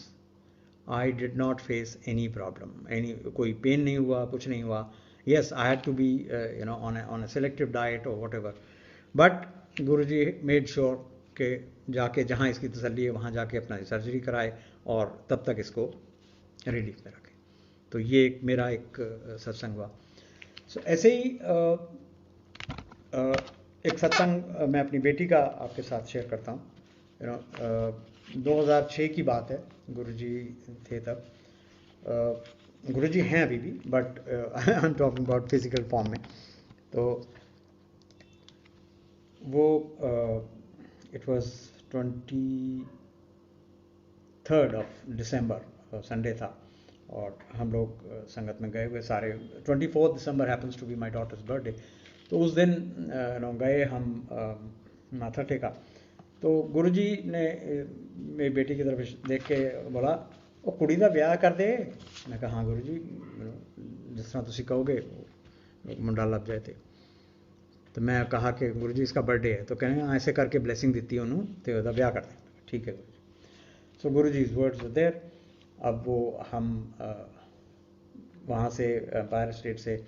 I did not face any problem, कोई pen नहीं हुआ, कुछ नहीं हुआ। Yes, I had to be on a selective diet or whatever, but Guruji made sure कि जाके जहाँ इसकी तसल्ली है वहाँ जाके अपना सर्जरी कराए और तब तक इसको रिलीफ में रखें। तो ये मेरा एक सत्संग हुआ। सो ऐसे ही एक सत्संग मैं अपनी बेटी का आपके साथ शेयर करता हूँ। 2006 की बात है, गुरुजी थे तब। गुरुजी हैं अभी भी, but I am talking about physical form में। तो वो it was 23rd of December, Sunday था, और हम लोग संगत में गए हुए सारे। 24th December happens to be my daughter's birthday. तो उस दिन गए हम माथा टेका। तो गुरुजी ने मेरी बेटी की तरफ देख के बोला, वो कुड़ी का ब्याह कर दे। मैं कहा हाँ गुरुजी, जिस तरह तुम कहोगे मुंडा लग जाए थे। तो मैं कहा कि गुरुजी इसका बर्थडे है, तो कहने ऐसे करके ब्लेसिंग दी उन्होंने, तो उसका ब्याह कर दें। ठीक है गुरुजी। सो गुरुजी इज वर्ड्स वर देयर। अब वो हम वहाँ से एम्पायर स्टेट से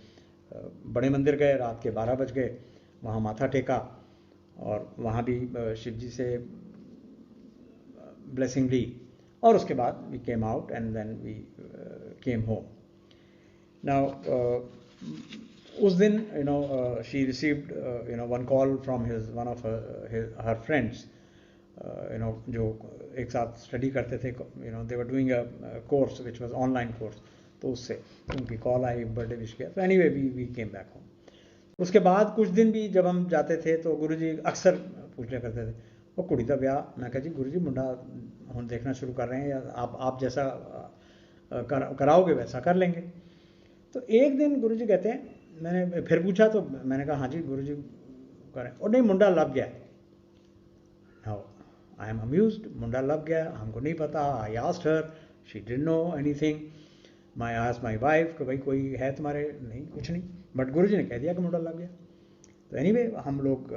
बड़े मंदिर गए, रात के 12 बज गए, वहाँ माथा टेका और वहाँ भी शिव जी से ब्लेसिंग ली। और उसके बाद we came out and then we came home. Now उस दिन she received one call from one of her friends, जो एक साथ स्टडी करते थे, they were doing a course which was online course. तो उससे उनकी कॉल आई, बर्थडे विश किया। तो anyway we came back home. उसके बाद कुछ दिन भी जब हम जाते थे तो गुरुजी अक्सर पूछा करते थे, वो कुड़ी का ब्याह। मैं कहा जी गुरुजी मुंडा हम देखना शुरू कर रहे हैं, या आप जैसा कराओगे वैसा कर लेंगे। तो एक दिन गुरुजी कहते हैं, मैंने फिर पूछा तो मैंने कहा हाँ जी गुरुजी करें। और नहीं, मुंडा लग गया। नाउ आई एम अम्यूज्ड, मुंडा लग गया, हमको नहीं पता। I asked her, she didn't know anything. My asked my wife कि भाई कोई है तुम्हारे, नहीं कुछ नहीं, बट गुरुजी ने कह दिया कि मुंडा लग गया। तो एनीवे हम लोग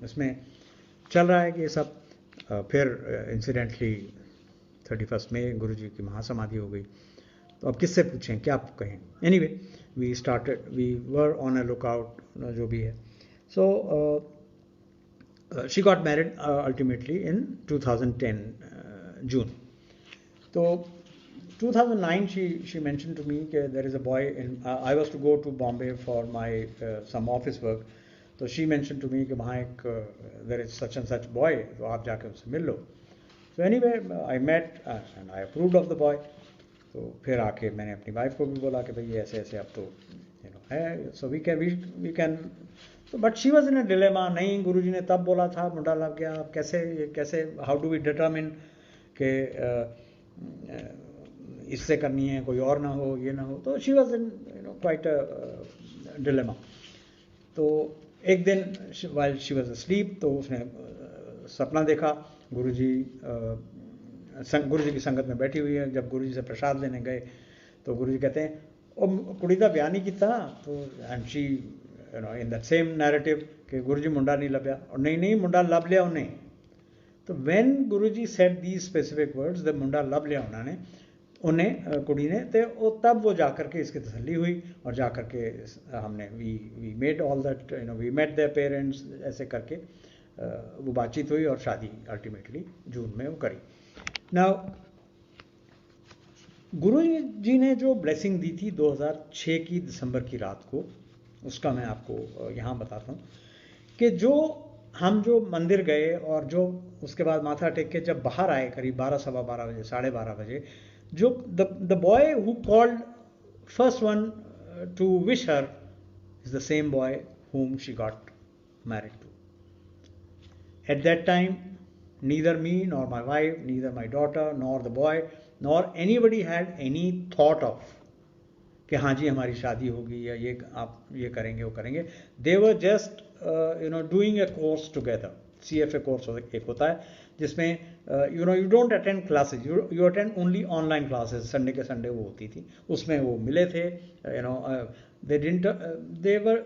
इसमें चल रहा है कि ये सब। फिर इंसिडेंटली 31 मई गुरुजी की महासमाधि हो गई। तो अब किससे पूछें, क्या कहें। Anyway we were on a lookout, जो भी है। So she got married ultimately in 2010 June. So 2009 she mentioned to me that there is a boy in I was to go to Bombay for my some office work. तो she mentioned to me कि वहाँ एक there is such and such boy, तो आप जाके उससे मिल लो। So anyway I met and I approved of the boy. तो फिर आके मैंने अपनी वाइफ को भी बोला कि भाई ऐसे ऐसे अब तो है, so we can so but she was in a dilemma। नहीं, गुरुजी ने तब बोला था मुंडा लग गया, अब कैसे how do we determine कि इससे करनी है, कोई और ना हो, ये ना हो। तो she was in quite a dilemma. तो एक दिन वाइल शी वॉज अस्लीप, तो उसने सपना देखा गुरुजी की संगत में बैठी हुई है। जब गुरुजी से प्रसाद लेने गए तो गुरुजी कहते हैं ओ कुड़ी दा ब्याह नहीं किया। तो and she in that same narrative कि गुरुजी मुंडा नहीं लभ्या, और नहीं मुंडा लभ लिया उन्हें। तो when Guruji said the specific words the मुंडा लभ लिया उन्हें कुड़ी ने, तो तब वो जाकर के इसकी तसल्ली हुई, और जाकर के हमने we made all that we met there parents, ऐसे करके वो बातचीत हुई और शादी अल्टीमेटली जून में वो करी। नाउ गुरु जी ने जो ब्लेसिंग दी थी 2006 की दिसंबर की रात को, उसका मैं आपको यहाँ बताता हूँ कि हम जो मंदिर गए और जो उसके बाद माथा टेक के जब बाहर आए करीब 12 सवा 12 बजे 12:30 बजे, जो the boy who called first one two wish her is the same boy whom she got married to. At that time, neither me nor my wife, neither my daughter nor the boy nor anybody had any thought of कि हाँ जी हमारी शादी होगी या ये आप ये करेंगे वो करेंगे। They were just doing a course together. CFA course एक होता है जिसमें you don't attend classes, you attend only online classes। Sunday के संडे वो होती थी, उसमें वो मिले थे। they were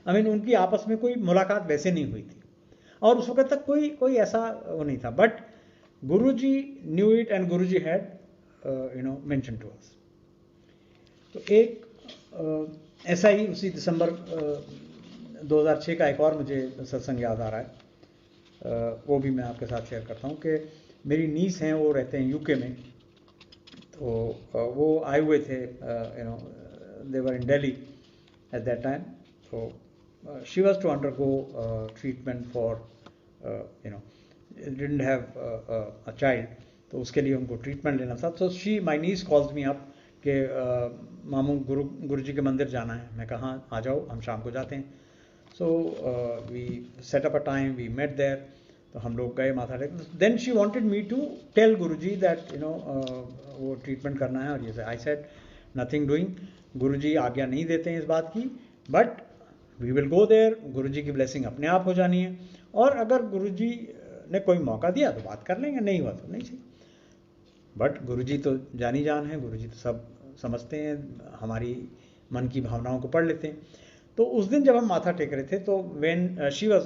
I mean उनकी आपस में कोई मुलाकात वैसे नहीं हुई थी, और उस वक्त तक कोई ऐसा वो नहीं था। But Guruji knew it and Guruji had mention to us. तो एक ऐसा ही उसी दिसंबर 2006 का एक और मुझे सत्संग याद आ रहा है, वो भी मैं आपके साथ शेयर करता हूँ कि मेरी नीस हैं, वो रहते हैं यूके में। तो वो आए हुए थे, they were in Delhi at that time. तो she was to undergo treatment for didn't have a child, तो उसके लिए उनको ट्रीटमेंट लेना था। तो she my niece calls me up कि मामू गुरुजी के मंदिर जाना है। मैं कहा आ जाओ, हम शाम को जाते हैं। So we set up a time, we met there. तो हम लोग गए माथा टेक। Then she wanted me to tell Guruji that वो ट्रीटमेंट करना है, और ये I said nothing doing. Guruji आज्ञा नहीं देते हैं इस बात की, but we will go there. Guruji की ब्लेसिंग अपने आप हो जानी है, और अगर गुरुजी ने कोई मौका दिया तो बात कर लेंगे, नहीं हुआ तो नहीं सही। बट गुरुजी तो जानी जान है, गुरुजी तो सब समझते हैं, हमारी मन की भावनाओं को पढ़ लेते हैं। तो उस दिन जब हम माथा टेक रहे थे, तो when she was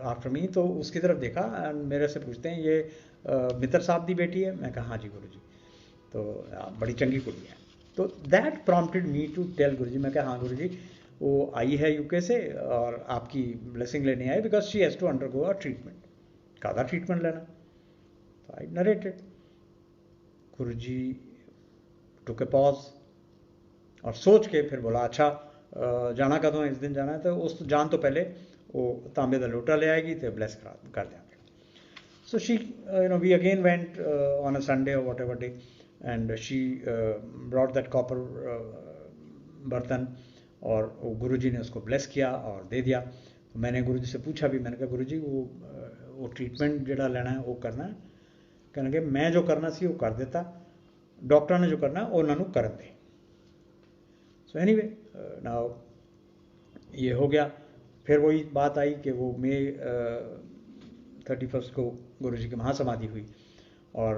after me, तो उसकी तरफ देखा एंड मेरे से पूछते हैं ये मित्र साहब दी बेटी है? मैं कहा हाँ जी गुरुजी, तो बड़ी चंगी कुड़ी है। तो that prompted me to tell Guruji. मैं कहा हाँ गुरुजी, वो आई है यूके से और आपकी ब्लेसिंग लेने आई, because she has to undergo a treatment. कादा ट्रीटमेंट लेना? तो I narrated. Guruji took a pause और सोच के फिर बोला अच्छा जाना कदों है, इस दिन जाना है? तो उस जान तो पहले वो तांबे का लोटा ले आएगी तो ब्लेस कर देंगे। So she we again went on a Sunday और whatever day, and she brought that copper bartan, और गुरुजी ने उसको ब्लेस किया और दे दिया। तो मैंने गुरुजी से पूछा भी, मैंने कहा गुरुजी वो ट्रीटमेंट जोड़ा लेना है वो करना है? कहने कि मैं जो करना सी वो कर देता, डॉक्टर ने जो करना उन्होंने कर दे। सो एनीवे नाउ ये हो गया। फिर वही बात आई कि वो मई 31 को गुरुजी की महासमाधि हुई, और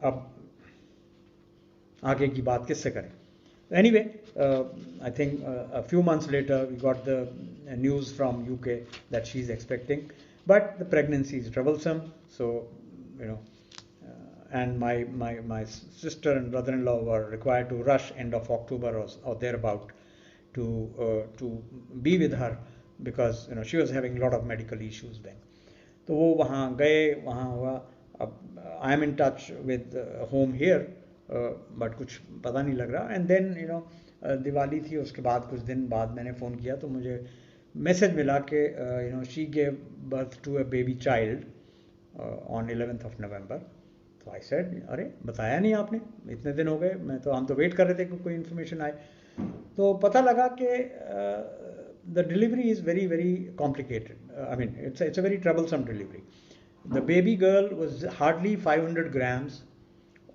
अब आगे की बात किससे करें? Anyway, I think a few months later we got the news from UK that she's expecting, but the pregnancy is troublesome. So, you know, and my sister and brother-in-law were required to rush end of October or thereabout to be with her because she was having a lot of medical issues then. तो वो वहाँ गए, वहाँ हुआ. अब आई am in touch with home here, but कुछ पता नहीं लग रहा. एंड देन दिवाली थी, उसके बाद कुछ दिन बाद मैंने फ़ोन किया तो मुझे मैसेज मिला कि she gave birth to a baby child on 11th of November. तो आई सेड अरे बताया नहीं आपने, इतने दिन हो गए, हम तो वेट कर रहे थे कि कोई इन्फॉर्मेशन आए. तो पता लगा कि the delivery is very very complicated. I mean it's a very troublesome delivery. The baby girl was hardly 500 grams,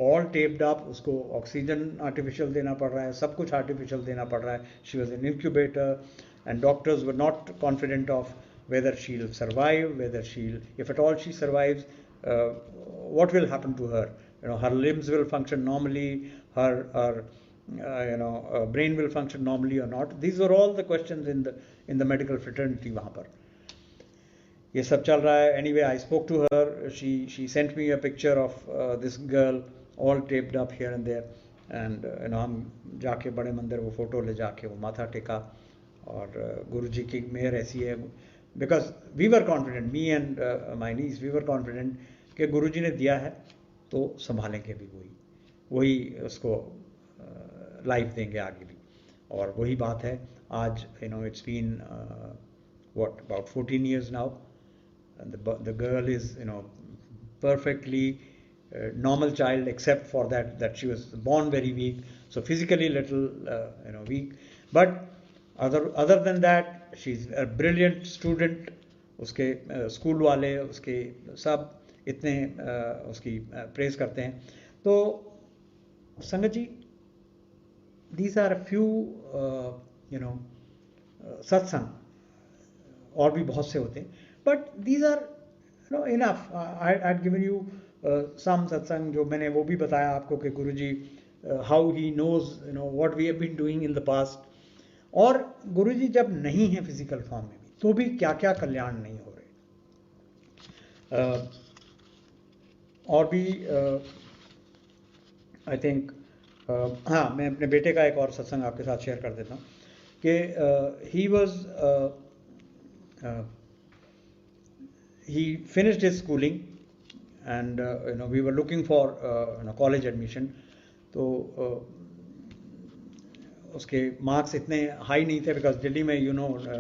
all taped up. उसको ऑक्सीजन आर्टिफिशियल देना पड़ रहा है, सब कुछ आर्टिफिशियल देना पड़ रहा है. She was in incubator and doctors were not confident of whether she'll survive, if at all she survives, what will happen to her. Her limbs will function normally, her brain will function normally or not. These were all the questions in the medical fraternity वहाँ पर. ये सब चल रहा है. Anyway, I spoke to her. She sent me a picture of this girl all taped up here and there. And हम जाके बड़े मंदिर वो फोटो ले जाके वो माथा टेका. और गुरुजी की मेहर ऐसी है, because we were confident, me and my niece, we were confident कि गुरुजी ने दिया है तो संभालेंगे भी वही उसको लाइफ देंगे आगे भी. और वही बात है आज. It's been about 14 years now, and the girl is perfectly normal child, except for that she was born very weak, so physically little weak, but other than that she's a brilliant student. उसके school वाले उसके सब इतने उसकी praise करते हैं. तो संगत जी, these are a few satsang, और भी बहुत से होते हैं, but these are enough. I'd given you some satsang जो मैंने वो भी बताया आपको कि गुरुजी how he knows what we have been doing in the past. और गुरुजी जब नहीं है फिजिकल फॉर्म में भी तो भी क्या क्या कल्याण नहीं हो रहे. और भी आई थिंक हाँ, मैं अपने बेटे का एक और सत्संग आपके साथ शेयर कर देता हूँ कि he finished his schooling and we were looking for college admission. तो उसके मार्क्स इतने हाई नहीं थे, बिकॉज दिल्ली में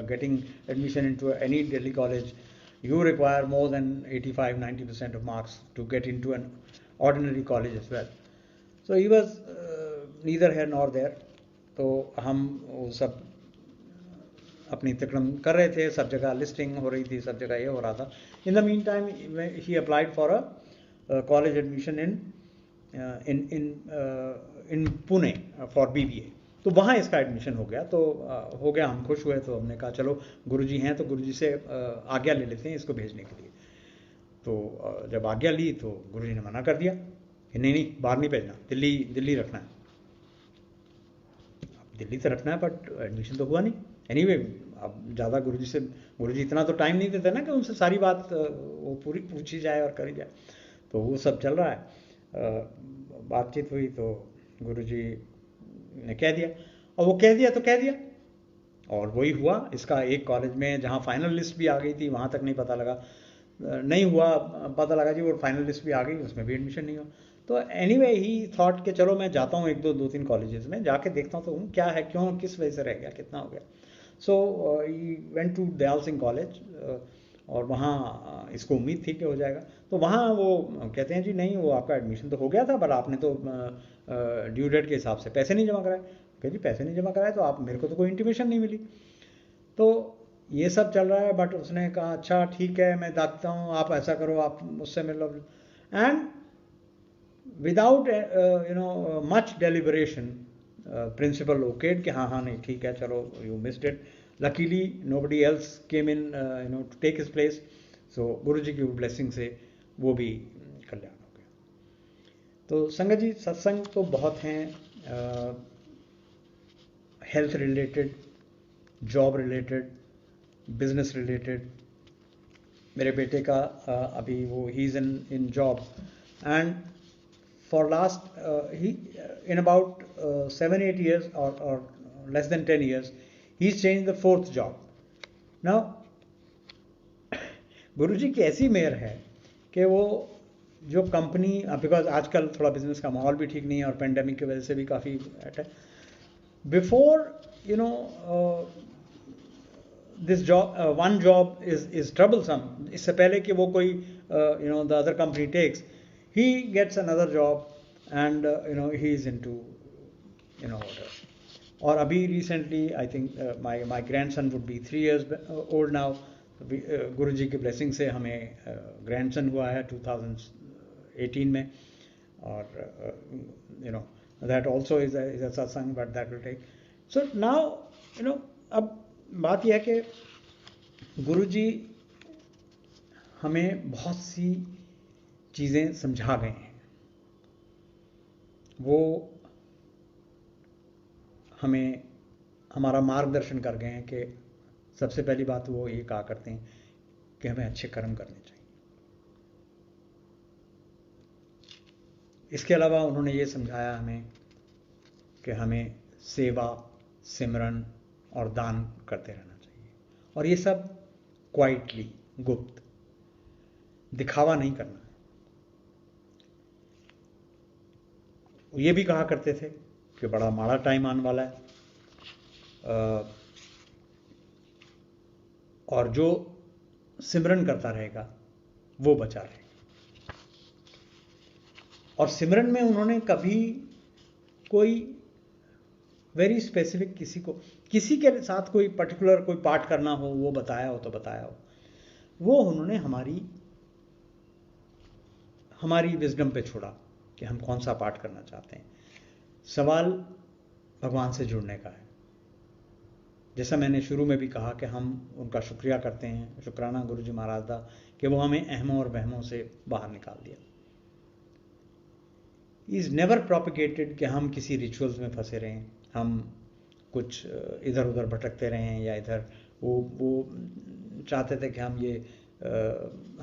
getting admission into any Delhi college you require more than 85-90% of marks to get into an ordinary college as well. So he was neither here nor there. तो हम वो सब अपनी तकड़म कर रहे थे, सब जगह लिस्टिंग हो रही थी, सब जगह ये हो रहा था. In the mean time he applied for a college admission in Pune for BBA. तो वहाँ इसका एडमिशन हो गया. तो हो गया, हम खुश हुए. तो हमने कहा चलो गुरुजी हैं तो गुरुजी से आज्ञा ले लेते हैं इसको भेजने के लिए. तो जब आज्ञा ली तो गुरुजी ने मना कर दिया कि नहीं बाहर नहीं भेजना, दिल्ली रखना है. दिल्ली से रखना है बट एडमिशन तो हुआ नहीं. एनीवे, अब ज़्यादा गुरुजी इतना तो टाइम नहीं देते ना कि उनसे सारी बात वो पूरी पूछी जाए और करी जाए. तो वो सब चल रहा है. बातचीत हुई तो गुरुजी ने कह दिया, और वो कह दिया तो कह दिया, और वही हुआ. इसका एक कॉलेज में जहाँ फाइनल लिस्ट भी आ गई थी वहाँ तक नहीं पता लगा, नहीं हुआ. पता लगा जी वो फाइनल लिस्ट भी आ गई, उसमें भी एडमिशन नहीं हुआ. तो एनीवे ही थॉट कि चलो मैं जाता हूँ 1-2-3 कॉलेजेस में जाके देखता हूँ तो क्या है, क्यों, किस वजह से रह गया, कितना हो गया. So he went to Dayal Singh college, और वहाँ इसको उम्मीद थी कि हो जाएगा. तो वहाँ वो कहते हैं जी नहीं, वो आपका एडमिशन तो हो गया था, पर आपने तो ड्यू डेट के हिसाब से पैसे नहीं जमा कराए. कह जी पैसे नहीं जमा कराए तो आप, मेरे को तो कोई इंटीमेशन नहीं मिली. तो ये सब चल रहा है. बट उसने कहा अच्छा ठीक है मैं देखता हूँ, आप ऐसा करो, आप मुझसे मिलो. And without much deliberation principal okayed कि हाँ नहीं ठीक है चलो, you missed it. Luckily nobody else came in to take his place. So Guruji की ब्लेसिंग से वो भी कल्याण हो गया. तो संगत जी, सत्संग तो बहुत हैं, health related, job related, business related. मेरे बेटे का अभी वो he is in job, and for last he in about 7-8 years or less than 10 years he's changed the 4th job. Now गुरुजी की ऐसी मेहर है कि वो जो कंपनी, बिकॉज आजकल थोड़ा बिजनेस का माहौल भी ठीक नहीं है और पेंडेमिक की वजह से भी काफ़ी before you know this job, one job is troublesome, इससे पहले कि वो कोई the other company takes, he gets another job and he is into और अभी recently I think my grandson would be 3 years old now. Guru ji की blessing से हमें ग्रैंडसन हुआ है 2018 में, और that also is a satsang, but that will take. So now अब बात यह है कि गुरु जी हमें बहुत सी चीज़ें समझा गए हैं, वो हमें हमारा मार्गदर्शन कर गए हैं कि सबसे पहली बात वो ये कहा करते हैं कि हमें अच्छे कर्म करने चाहिए। इसके अलावा उन्होंने ये समझाया हमें कि हमें सेवा, सिमरन और दान करते रहना चाहिए, और ये सब क्वाइटली, गुप्त, दिखावा नहीं करना है। ये भी कहा करते थे कि बड़ा माड़ा टाइम आने वाला है, और जो सिमरन करता रहेगा वो बचा रहेगा। और सिमरन में उन्होंने कभी कोई वेरी स्पेसिफिक किसी के साथ कोई पर्टिकुलर कोई पाठ करना हो वो बताया हो तो बताया हो, वो उन्होंने हमारी विजडम पे छोड़ा कि हम कौन सा पाठ करना चाहते हैं। सवाल भगवान से जुड़ने का है। जैसा मैंने शुरू में भी कहा कि हम उनका शुक्रिया करते हैं, शुक्राना गुरु जी महाराज दा, कि वो हमें अहमों और वहमों से बाहर निकाल दिया। इज नेवर प्रोपिगेटेड कि हम किसी रिचुअल्स में फंसे रहें, हम कुछ इधर उधर भटकते रहें, या इधर वो चाहते थे कि हम ये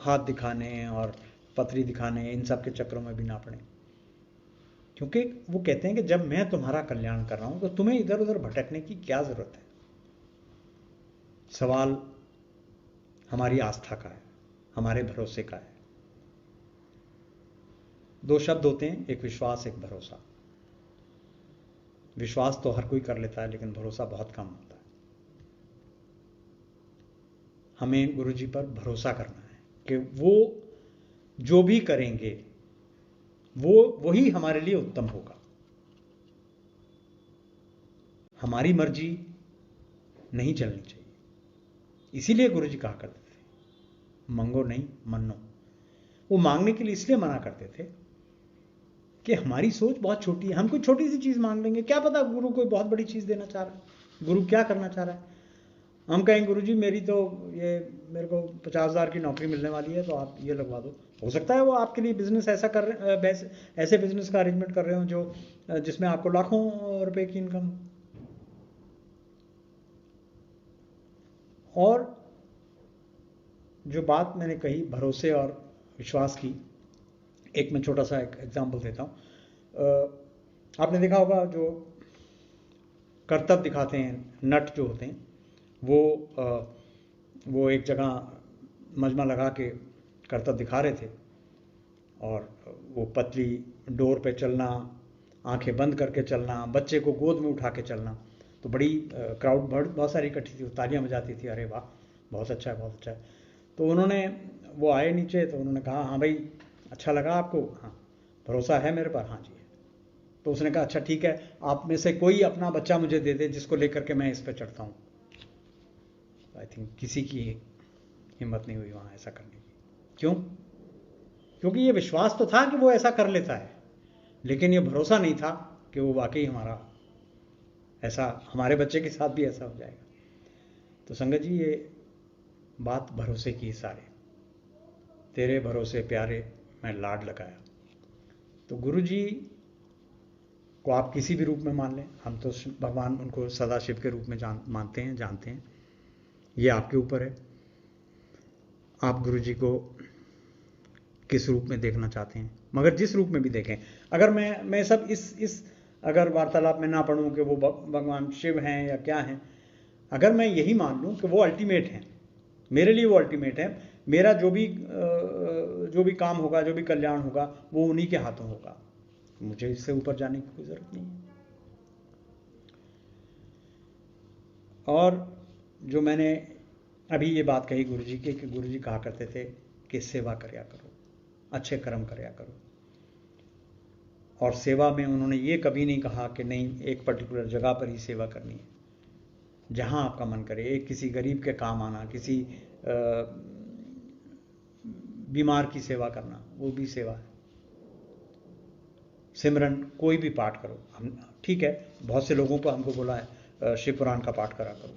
हाथ दिखाने और पथरी दिखाने, इन सब के चक्रों में भी ना पड़े, क्योंकि वो कहते हैं कि जब मैं तुम्हारा कल्याण कर रहा हूं तो तुम्हें इधर उधर भटकने की क्या जरूरत है। सवाल हमारी आस्था का है, हमारे भरोसे का है। 2 शब्द होते हैं, एक विश्वास, एक भरोसा। विश्वास तो हर कोई कर लेता है, लेकिन भरोसा बहुत कम होता है। हमें गुरु जी पर भरोसा करना है कि वो जो भी करेंगे वही हमारे लिए उत्तम होगा। हमारी मर्जी नहीं चलनी चाहिए। इसीलिए गुरु जी कहा करते थे, मंगो नहीं मन्नो। वो मांगने के लिए इसलिए मना करते थे कि हमारी सोच बहुत छोटी है, हम कोई छोटी सी चीज मांग लेंगे, क्या पता गुरु कोई बहुत बड़ी चीज देना चाह रहा है, गुरु क्या करना चाह रहा है। हम कहें गुरु जी मेरी तो मेरे को 50,000 की नौकरी मिलने वाली है, तो आप ये लगवा दो। हो सकता है वो आपके लिए बिजनेस ऐसा ऐसे बिजनेस का अरेंजमेंट कर रहे हो जो जिसमें आपको लाखों रुपए की इनकम। और जो बात मैंने कही भरोसे और विश्वास की, एक मैं छोटा सा एक एग्जाम्पल देता हूँ। आपने देखा होगा जो करतब दिखाते हैं, नट जो होते हैं, वो एक जगह मजमा लगा के करतब दिखा रहे थे, और वो पतली डोर पे चलना, आंखें बंद करके चलना, बच्चे को गोद में उठा के चलना। तो बड़ी क्राउड बहुत सारी इकट्ठी थी, तालियां बजाती थी, अरे वाह बहुत अच्छा है, बहुत अच्छा है। तो उन्होंने, वो आए नीचे, तो उन्होंने कहा हाँ भाई अच्छा लगा आपको, हाँ भरोसा है मेरे पर, हाँ जी है। तो उसने कहा अच्छा ठीक है, आप में से कोई अपना बच्चा मुझे दे दे जिसको लेकर के मैं इस पर चढ़ता हूँ। आई थिंक किसी की हिम्मत नहीं हुई वहाँ ऐसा करने की। क्यों? क्योंकि ये विश्वास तो था कि वो ऐसा कर लेता है, लेकिन ये भरोसा नहीं था कि वो वाकई हमारे बच्चे के साथ भी ऐसा हो जाएगा। तो संगत जी, ये बात भरोसे की सारे, तेरे भरोसे प्यारे मैं लाड लगाया। तो गुरु जी को आप किसी भी रूप में मान लें, हम तो भगवान उनको सदाशिव के रूप में मानते हैं, जानते हैं, ये आपके ऊपर है। आप गुरु जी को किस रूप में देखना चाहते हैं, मगर जिस रूप में भी देखें। अगर मैं सब इस अगर वार्तालाप में ना पढ़ूं कि वो भगवान शिव हैं या क्या हैं, अगर मैं यही मान लूं कि वो अल्टीमेट हैं, मेरे लिए वो अल्टीमेट है, मेरा जो भी काम होगा, जो भी कल्याण होगा, वो उन्हीं के हाथों होगा, मुझे इससे ऊपर जाने की कोई जरूरत नहीं है। और जो मैंने अभी ये बात कही गुरु जी की, कि गुरु जी कहा करते थे कि सेवा करया करो, अच्छे कर्म करया करो। और सेवा में उन्होंने ये कभी नहीं कहा कि नहीं एक पर्टिकुलर जगह पर ही सेवा करनी है, जहां आपका मन करे। एक किसी गरीब के काम आना, किसी बीमार की सेवा करना, वो भी सेवा है। सिमरन कोई भी पाठ करो, हम ठीक है, बहुत से लोगों को हमको बोला है शिव पुराण का पाठ करा करो,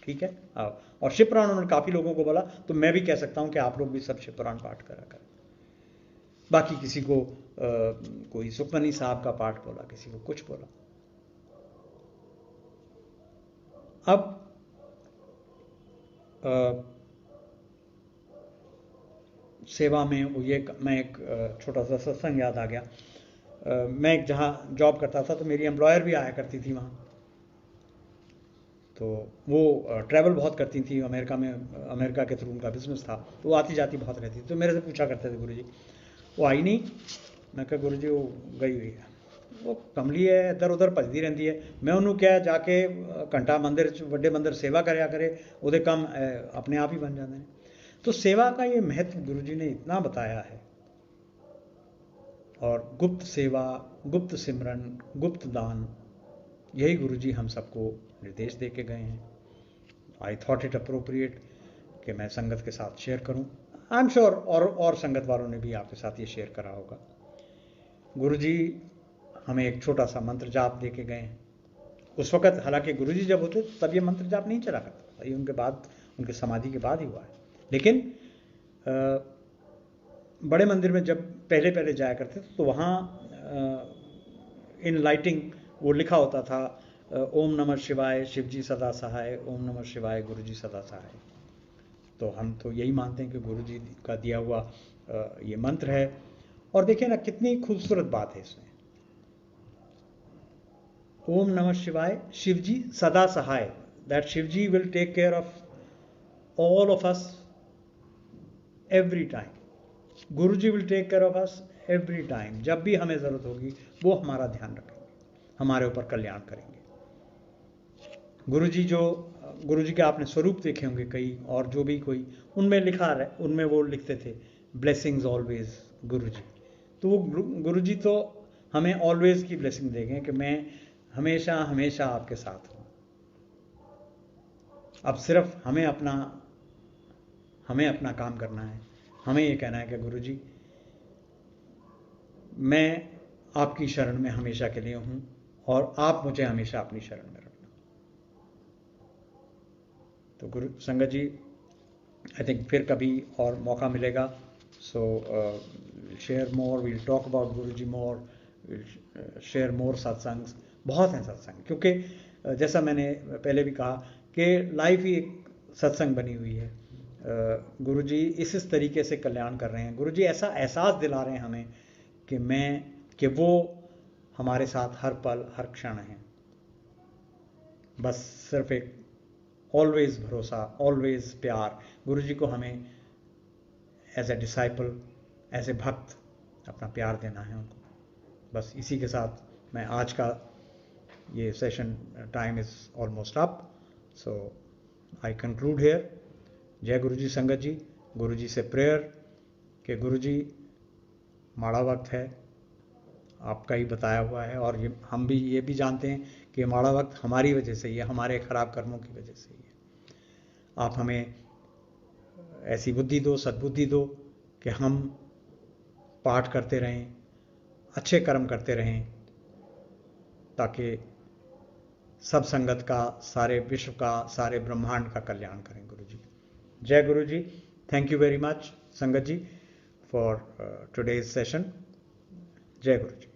ठीक है, आओ। और शिव पुराण उन्होंने काफी लोगों को बोला, तो मैं भी कह सकता हूं कि आप लोग भी सब शिव पुराण पाठ करा करें। बाकी किसी को कोई सुखमनी साहब का पाठ बोला, किसी को कुछ बोला। अब सेवा में वो ये, मैं एक छोटा सा सत्संग याद आ गया। मैं एक जहाँ जॉब करता था तो मेरी एम्प्लॉयर भी आया करती थी वहाँ, तो वो ट्रैवल बहुत करती थी अमेरिका में, अमेरिका के थ्रू उनका बिजनेस था, तो वो आती जाती बहुत रहती थी। तो मेरे से पूछा करते थे गुरु जी, वो आई नहीं? मैं कहा गुरु जी वो गई हुई है, वो कमली है, इधर उधर भजती रहती है। मैं उन्होंने क्या जाके घंटा मंदिर बड़े मंदिर सेवा करया करे, वो काम अपने आप ही बन जाते हैं। तो सेवा का ये महत्व गुरु जी ने इतना बताया है। और गुप्त सेवा, गुप्त सिमरन, गुप्त दान, यही गुरु जी हम सबको निर्देश दे के गए हैं। आई थॉट इट अप्रोप्रिएट कि मैं संगत के साथ शेयर करूं। आई एम श्योर और संगत वालों ने भी आपके साथ ये शेयर करा होगा। गुरु जी हमें एक छोटा सा मंत्र जाप दे के गए हैं। उस वक्त हालांकि गुरु जी जब होते तब ये मंत्र जाप नहीं चला करता था, ये उनके बाद, उनके समाधि के बाद ही हुआ है। लेकिन बड़े मंदिर में जब पहले पहले जाया करते थे तो वहाँ इन लाइटिंग वो लिखा होता था, ओम नमः शिवाय शिवजी सदा सहाय, ओम नमः शिवाय गुरु जी सदा सहाय। तो हम तो यही मानते हैं कि गुरु जी का दिया हुआ ये मंत्र है। और देखिए ना कितनी खूबसूरत बात है इसमें, ओम नमः शिवाय शिवजी सदा सहाय, that Shivji will take care of all of us every time. Guru ji will take care of us every time. जब भी हमें जरूरत होगी वो हमारा ध्यान रखेंगे, हमारे ऊपर कल्याण करेंगे। गुरु जी के आपने स्वरूप देखे होंगे कई, और जो भी कोई उनमें लिखा है, उनमें वो लिखते थे ब्लेसिंग्स ऑलवेज गुरु जी। तो वो गुरु जी तो हमें ऑलवेज की ब्लेसिंग देंगे कि मैं हमेशा हमेशा आपके साथ हूं। अब सिर्फ हमें अपना काम करना है। हमें ये कहना है कि गुरु जी मैं आपकी शरण में हमेशा के लिए हूं और आप मुझे हमेशा अपनी शरण में रखना। तो गुरु संगत जी, आई थिंक फिर कभी और मौका मिलेगा, so share more, we'll talk about Guru ji more, we'll share more satsangs. बहुत हैं सत्संग, क्योंकि जैसा मैंने पहले भी कहा कि लाइफ ही एक सत्संग बनी हुई है। गुरु जी इस तरीके से कल्याण कर रहे हैं। गुरु जी ऐसा एहसास दिला रहे हैं हमें कि वो हमारे साथ हर पल हर क्षण हैं। बस सिर्फ एक ऑलवेज भरोसा, ऑलवेज प्यार। गुरु जी को हमें as a disciple, as a bhakt अपना प्यार देना है उनको। बस इसी के साथ मैं आज का ये session, time is almost up, so I conclude here. जय गुरु जी संगत जी। गुरु जी से प्रेयर कि गुरु जी माड़ा वक्त है, आपका ही बताया हुआ है, और हम भी ये भी जानते हैं कि माड़ा वक्त हमारी वजह से ही है, हमारे खराब कर्मों की वजह से ही है। आप हमें ऐसी बुद्धि दो, सद्बुद्धि दो कि हम पाठ करते रहें, अच्छे कर्म करते रहें, ताकि सब संगत का, सारे विश्व का, सारे ब्रह्मांड का कल्याण करें। गुरु जी जय गुरु जी। थैंक यू वेरी मच संगत जी फॉर today's session. जय गुरु जी।